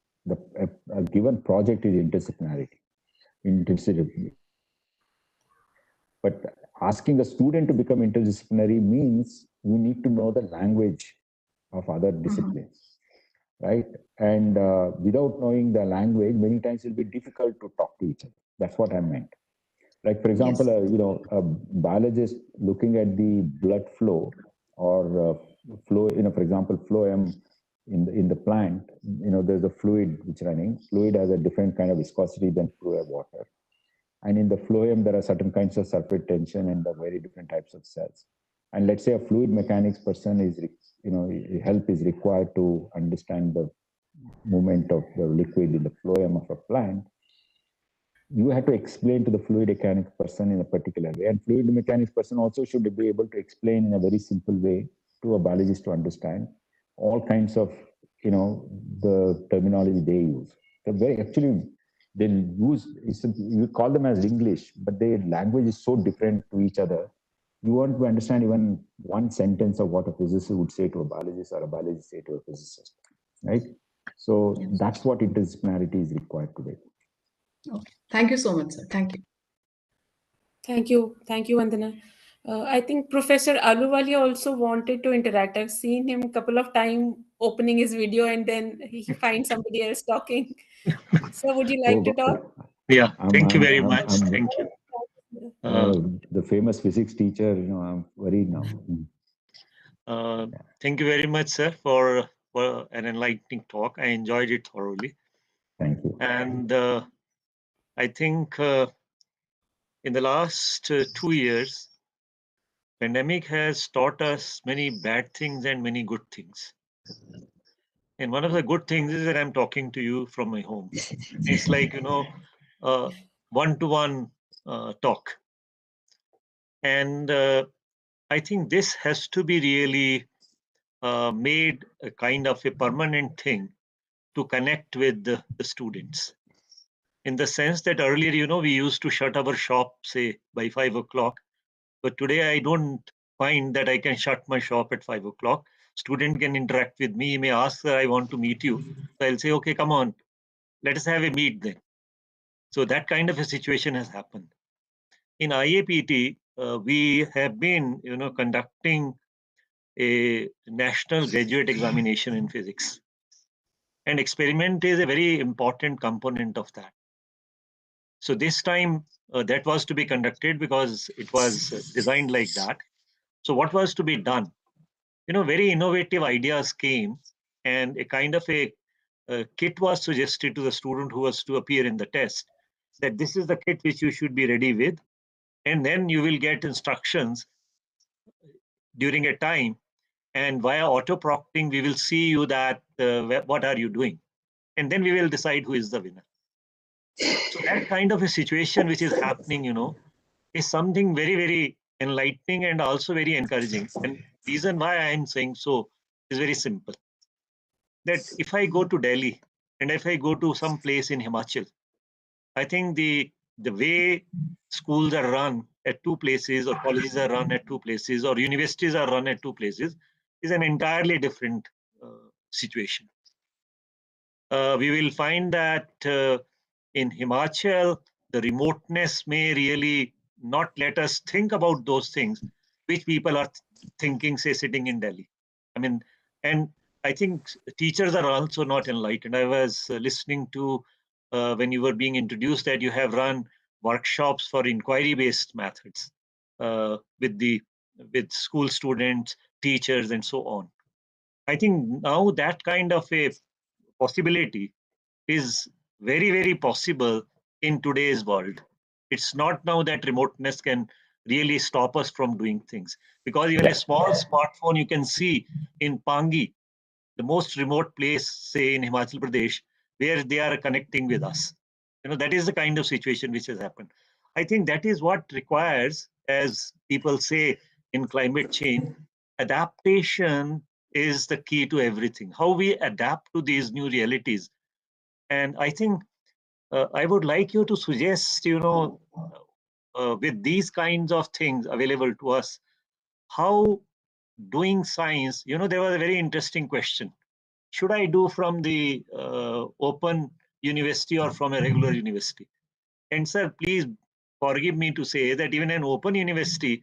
[SPEAKER 3] a given project is interdisciplinarity. But asking a student to become interdisciplinary means you need to know the language of other disciplines, right? And without knowing the language, many times it'll be difficult to talk to each other. That's what I meant. Like, for example,
[SPEAKER 1] Yes.
[SPEAKER 3] a biologist looking at the blood flow or flow, for example, phloem in the plant, there's a fluid which is running. Fluid has a different kind of viscosity than pure water. And in the phloem, there are certain kinds of surface tension and the very different types of cells. And let's say a fluid mechanics person is, help is required to understand the movement of the liquid in the phloem of a plant. You have to explain to the fluid mechanics person in a particular way. And fluid mechanics person also should be able to explain in a very simple way to a biologist to understand all kinds of, the terminology they use. They use, you call them as English, but their language is so different to each other. You want to understand even one sentence of what a physicist would say to a biologist or a biologist say to a physicist, right? So that's what interdisciplinarity is required today.
[SPEAKER 1] Okay. Thank you so much, sir. Thank you.
[SPEAKER 5] Thank you. Thank you, Vandana. I think Professor Aluwalia also wanted to interact. I've seen him a couple of times opening his video and then he finds somebody else talking. So would you like to talk?
[SPEAKER 4] Yeah, thank you very much. Thank you.
[SPEAKER 3] The famous physics teacher, I'm worried now.
[SPEAKER 4] Thank you very much, sir, for an enlightening talk. I enjoyed it thoroughly.
[SPEAKER 3] Thank you.
[SPEAKER 4] And I think in the last 2 years, pandemic has taught us many bad things and many good things. And one of the good things is that I'm talking to you from my home. It's like, one-to-one talk. And I think this has to be really made a kind of a permanent thing to connect with the students. In the sense that earlier, we used to shut our shop, say, by 5 o'clock. But today I don't find that I can shut my shop at 5 o'clock. Student can interact with me. He may ask, I want to meet you. So I'll say, okay, come on, let us have a meet then. So that kind of a situation has happened. In IAPT, we have been, conducting a national graduate examination in physics. And experiment is a very important component of that. So this time that was to be conducted because it was designed like that. So what was to be done? Very innovative ideas came and a kind of a kit was suggested to the student who was to appear in the test, that this is the kit which you should be ready with. And then you will get instructions during a time, and via auto proctoring, we will see you that what are you doing? And then we will decide who is the winner. So that kind of a situation which is happening, is something very, very enlightening and also very encouraging. And reason why I am saying so is very simple. That if I go to Delhi and if I go to some place in Himachal, I think the way schools are run at two places or colleges are run at two places or universities are run at two places is an entirely different situation. We will find that in Himachal, the remoteness may really not let us think about those things which people are thinking, say, sitting in Delhi. I mean, and I think teachers are also not enlightened. I was listening to when you were being introduced that you have run workshops for inquiry-based methods with school students, teachers, and so on. I think now that kind of a possibility is very, very possible in today's world. It's not now that remoteness can really stop us from doing things, because even a small smartphone you can see in Pangi, the most remote place, say in Himachal Pradesh, where they are connecting with us. That is the kind of situation which has happened. I think that is what requires, as people say in climate change, adaptation is the key to everything. How we adapt to these new realities. And I think I would like you to suggest, with these kinds of things available to us, how doing science, there was a very interesting question. Should I do from the open university or from a regular university? And sir, please forgive me to say that even in open university,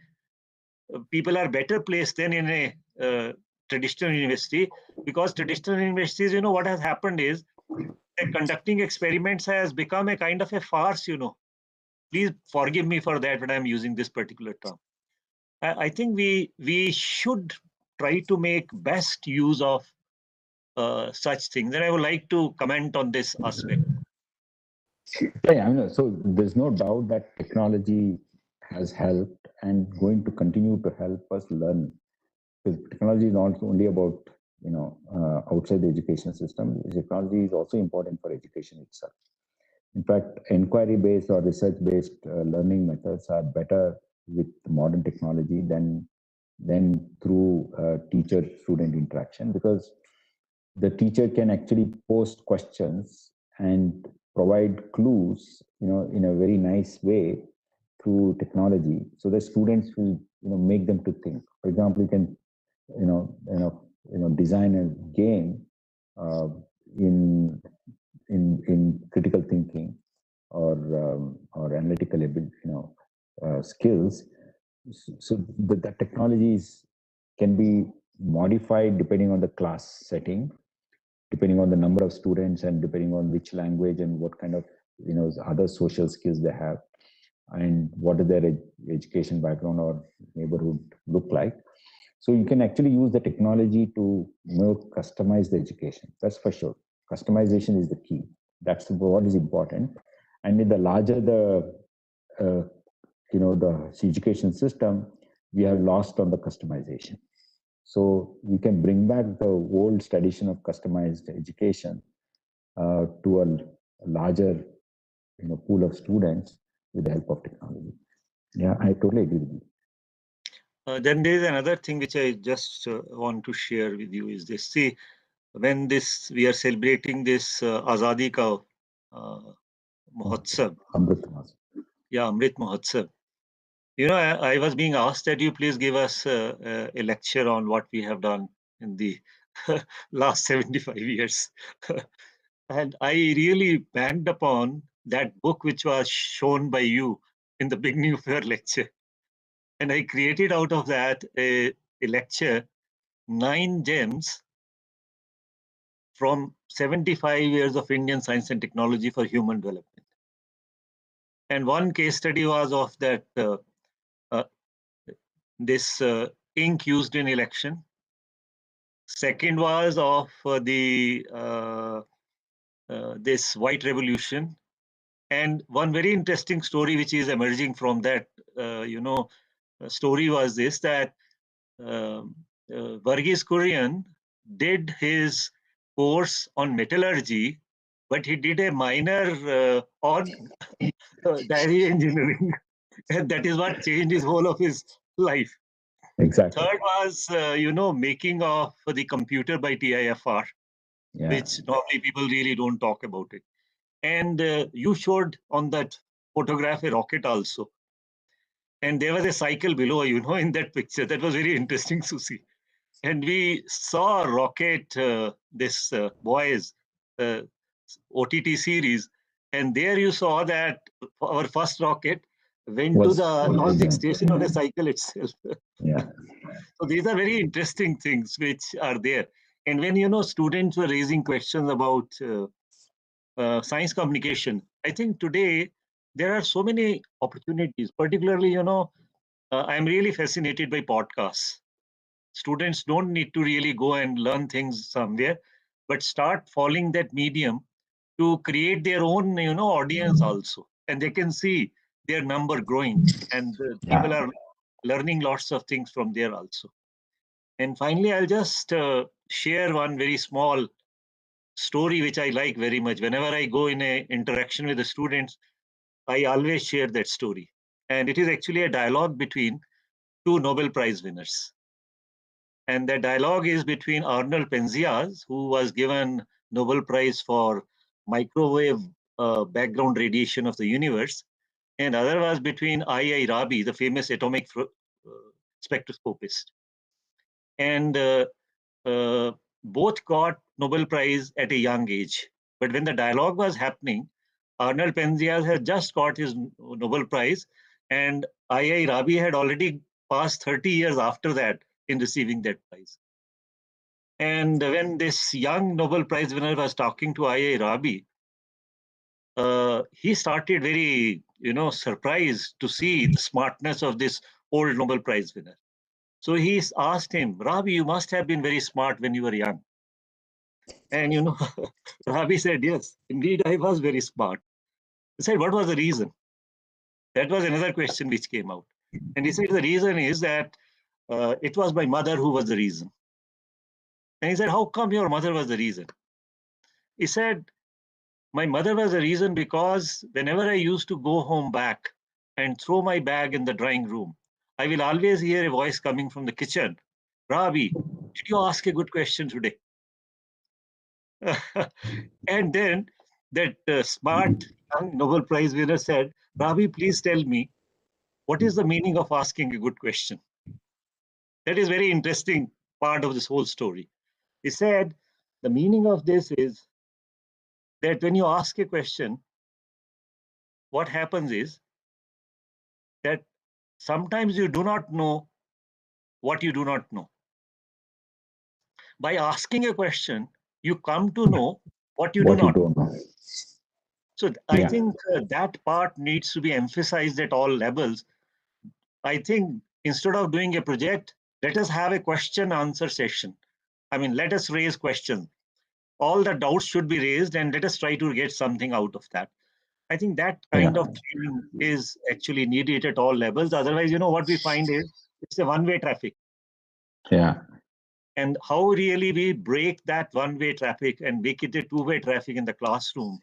[SPEAKER 4] people are better placed than in a traditional university, because traditional universities, what has happened is that conducting experiments has become a kind of a farce. Please forgive me for that when I'm using this particular term. I think we should try to make best use of such things, and I would like to comment on this aspect.
[SPEAKER 3] Yeah, I know. So there's no doubt that technology has helped and going to continue to help us learn. Because technology is not only about outside the education system. Technology is also important for education itself. In fact, inquiry-based or research-based learning methods are better with modern technology than through teacher-student interaction, because the teacher can actually post questions and provide clues, in a very nice way through technology, so the students will, make them to think. For example, you can, design a game in critical thinking or analytical ability, skills. So the technologies can be modified depending on the class setting, depending on the number of students, and depending on which language and what kind of other social skills they have, and what is their education background or neighborhood look like. So you can actually use the technology to more customize the education. That's for sure. Customization is the key. That's what is important. And in the larger the the education system, we have lost on the customization. So we can bring back the old tradition of customized education to a larger pool of students with the help of technology. Yeah, I totally agree with you.
[SPEAKER 4] Then there is another thing which I just want to share with you is this. See, when we are celebrating this Azadi Ka Mahotsav.
[SPEAKER 3] Amrit Mahotsav.
[SPEAKER 4] Yeah, Amrit Mahotsav. I was being asked that you please give us a lecture on what we have done in the last 75 years. And I really banked upon that book which was shown by you in the beginning of your lecture. And I created out of that a lecture, 9 gems from 75 years of Indian science and technology for human development. And one case study was of that this ink used in election. Second was of this white revolution. And one very interesting story which is emerging from that, story was this, that Varghese Kurian did his course on metallurgy, but he did a minor on dairy engineering. And that is what changed his whole of his life.
[SPEAKER 3] Exactly.
[SPEAKER 4] Third was, making of the computer by TIFR, which normally people really don't talk about it. And you showed on that photograph a rocket also. And there was a cycle below, in that picture. That was very interesting to see. And we saw a rocket, this boys OTT series. And there you saw that our first rocket went to the launching station on a cycle itself.
[SPEAKER 3] Yeah.
[SPEAKER 4] So these are very interesting things which are there. And when, students were raising questions about science communication, I think today there are so many opportunities, particularly, I'm really fascinated by podcasts. Students don't need to really go and learn things somewhere, but start following that medium to create their own, audience also. And they can see their number growing, and people are learning lots of things from there also. And finally, I'll just share one very small story which I like very much. Whenever I go in a interaction with the students, I always share that story. And it is actually a dialogue between two Nobel Prize winners. And the dialogue is between Arnold Penzias, who was given Nobel Prize for microwave background radiation of the universe, and other was between I.I. Rabi, the famous atomic spectroscopist. And both got Nobel Prize at a young age. But when the dialogue was happening, Arnold Penzias had just got his Nobel Prize, and I.I. Rabi had already passed 30 years after that in receiving that prize. And when this young Nobel Prize winner was talking to I.I. Rabi, he started very, surprised to see the smartness of this old Nobel Prize winner. So he asked him, Rabi, you must have been very smart when you were young. And, Rabi said, yes, indeed, I was very smart. He said, what was the reason? That was another question which came out. And he said, the reason is that it was my mother who was the reason. And he said, how come your mother was the reason? He said, my mother was the reason because whenever I used to go home back and throw my bag in the drawing room, I will always hear a voice coming from the kitchen. Rabi, did you ask a good question today? And then that smart young Nobel Prize winner said, Rabi, please tell me, what is the meaning of asking a good question? That is very interesting part of this whole story. He said, the meaning of this is that when you ask a question, what happens is that sometimes you do not know what you do not know. By asking a question, you come to know what you do not know. So I think that part needs to be emphasized at all levels. I think instead of doing a project, let us have a question answer session. I mean, let us raise questions. All the doubts should be raised and let us try to get something out of that. I think that kind of training is actually needed at all levels. Otherwise, what we find is it's a one-way traffic.
[SPEAKER 3] Yeah.
[SPEAKER 4] And how really we break that one-way traffic and make it a two-way traffic in the classroom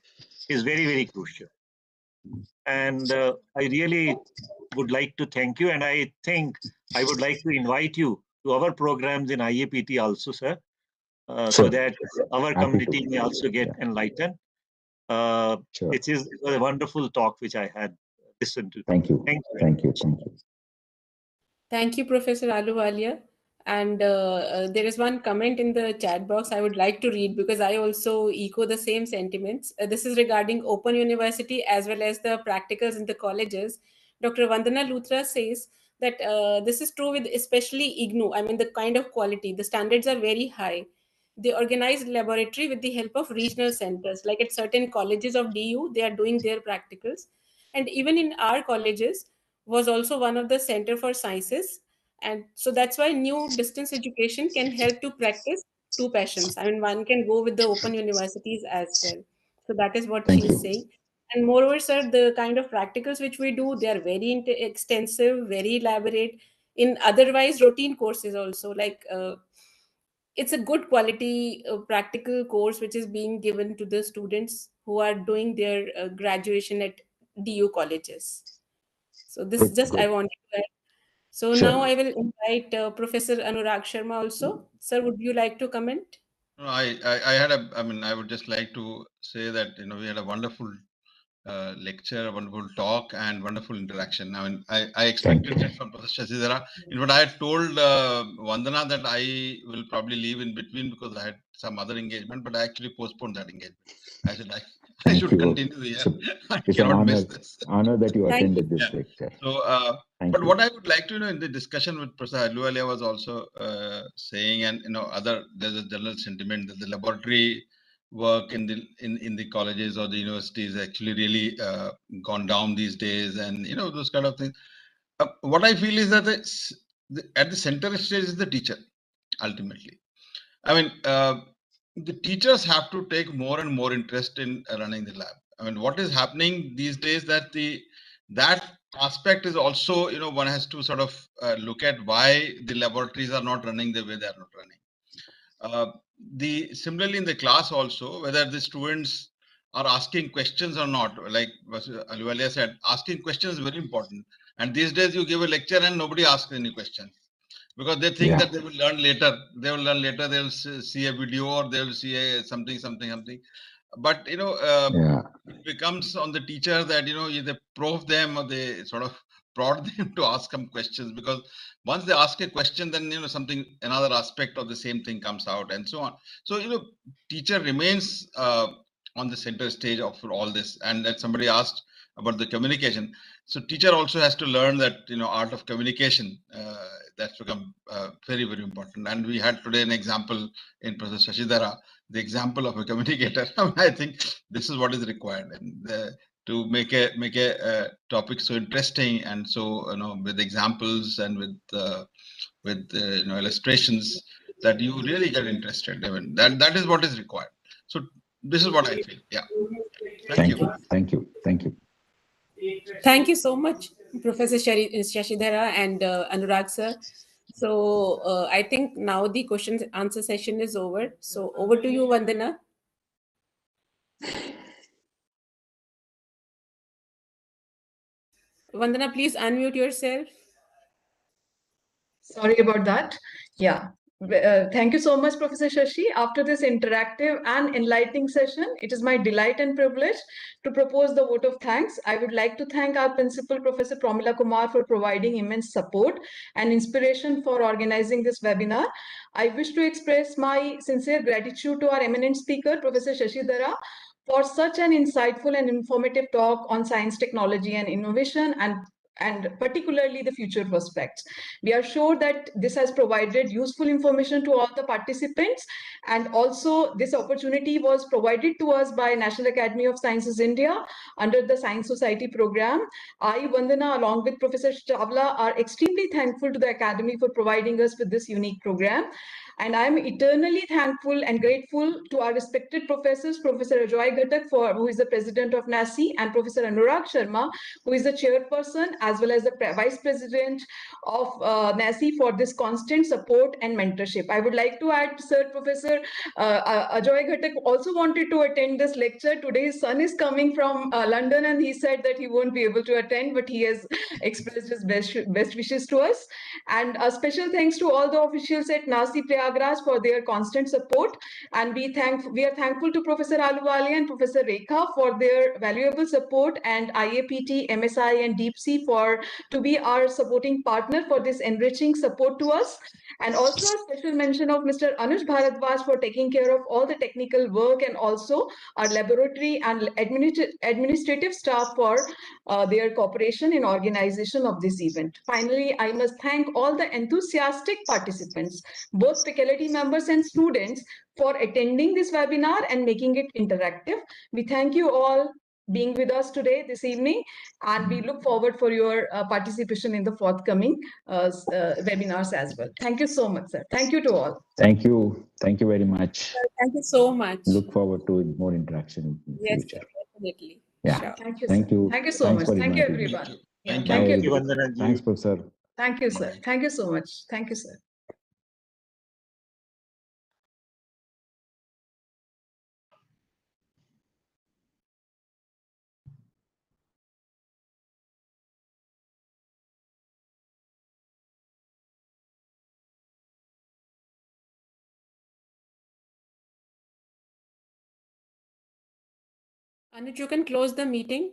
[SPEAKER 4] is very, very crucial. And I really would like to thank you. And I think I would like to invite you to our programs in IAPT also, sir, so that our community may also get enlightened. It was a wonderful talk which I had listened to.
[SPEAKER 3] Thank you.
[SPEAKER 4] Thank you.
[SPEAKER 3] Thank you. Thank you.
[SPEAKER 5] Thank you, Professor Ahluwalia. And there is one comment in the chat box I would like to read because I also echo the same sentiments. This is regarding Open University as well as the practicals in the colleges. Dr. Vandana Luthra says that this is true with especially IGNOU. I mean, the kind of quality, the standards are very high. They organize laboratory with the help of regional centers. Like at certain colleges of DU, they are doing their practicals. And even in our colleges, was also one of the Center for Sciences. And so that's why new distance education can help to practice two passions. I mean, one can go with the open universities as well. So that is what she is saying. And moreover, sir, the kind of practicals which we do, they are very extensive, very elaborate in otherwise routine courses also. Like it's a good quality practical course which is being given to the students who are doing their graduation at DU colleges. So this just I wanted to add. So now I will invite Professor Anurak Sharma also. Sir, would you like to comment?
[SPEAKER 2] No, I would just like to say that, we had a wonderful lecture, a wonderful talk, and wonderful interaction. I mean, I expected it from Professor Shashidhara. In fact, I had told Vandana that I will probably leave in between because I had some other engagement, but I actually postponed that engagement. I said I should continue here. I cannot miss this.
[SPEAKER 3] Honor that you attended this lecture.
[SPEAKER 2] So, but what I would like to in the discussion with Professor Ahluwalia was also saying, and there's a general sentiment that the laboratory work in the colleges or the universities actually really gone down these days, and those kind of things. What I feel is that at the center stage is the teacher. Ultimately, I mean, the teachers have to take more and more interest in running the lab. I mean, what is happening these days that that aspect is also, one has to sort of look at why the laboratories are not running the way they are not running. similarly in the class also, whether the students are asking questions or not, like Aluwalia said, asking questions is very important. And these days you give a lecture and nobody asks any questions because they think that they will learn later. They will learn later. They will see a video or they will see something. But it becomes on the teacher that they probe them or they sort of prod them to ask some questions, because once they ask a question, then another aspect of the same thing comes out and so on. So teacher remains on the center stage of all this. And that somebody asked about the communication. So teacher also has to learn that art of communication. That's become very, very important. And we had today an example in Professor Shashidhara, the example of a communicator. I think this is what is required, and to make a topic so interesting and so with examples and with illustrations that you really get interested. I mean, that is what is required. So this is what I feel. Yeah. Thank you.
[SPEAKER 3] Thank you.
[SPEAKER 5] Thank you so much, Professor Shashidhara and Anurag sir. So I think now the question answer session is over. So over to you, Vandana. Vandana, please unmute yourself.
[SPEAKER 1] Sorry about that. Yeah. Thank you so much, Professor Shashi. After this interactive and enlightening session, it is my delight and privilege to propose the vote of thanks. I would like to thank our principal, Professor Pramila Kumar, for providing immense support and inspiration for organizing this webinar. I wish to express my sincere gratitude to our eminent speaker, Professor Shashidhara, for such an insightful and informative talk on science, technology, and innovation, and particularly the future prospects. We are sure that this has provided useful information to all the participants, and also this opportunity was provided to us by National Academy of Sciences India under the Science Society program. I, Vandana, along with Professor Chavla, are extremely thankful to the Academy for providing us with this unique program. And I'm eternally thankful and grateful to our respected professors, Professor Ajoy Ghatak, who is the president of NASI, and Professor Anurak Sharma, who is the chairperson, as well as the vice president of NASI, for this constant support and mentorship. I would like to add, Sir Professor Ajoy Ghatak also wanted to attend this lecture. Today his son is coming from London, and he said that he won't be able to attend, but he has expressed his best wishes to us. And a special thanks to all the officials at NASI Prayagraj for their constant support. And we are thankful to Professor Aluwalia and Professor Rekha for their valuable support, and IAPT, MSI, and Deep Sea to be our supporting partner for this enriching support to us. And also a special mention of Mr. Anush Bharadwaj for taking care of all the technical work, and also our laboratory and administrative staff for their cooperation in organization of this event. Finally, I must thank all the enthusiastic participants, both faculty members and students, for attending this webinar and making it interactive. We thank you all being with us today, this evening, and we look forward for your participation in the forthcoming webinars as well. Thank you so much, sir. Thank you to all.
[SPEAKER 3] Thank you very much.
[SPEAKER 5] Thank you so much.
[SPEAKER 3] Look forward to more interaction in the future.
[SPEAKER 5] Definitely.
[SPEAKER 3] Yeah.
[SPEAKER 5] Sure.
[SPEAKER 1] Thank you.
[SPEAKER 3] Thank you.
[SPEAKER 1] Thank you so much. Thank you, everyone.
[SPEAKER 2] Thank
[SPEAKER 1] Thank you.
[SPEAKER 4] Vandana ji.
[SPEAKER 3] Thanks, Professor.
[SPEAKER 1] Thank you, sir. Thank you so much. Thank you, sir.
[SPEAKER 5] Anuj, you can close the meeting.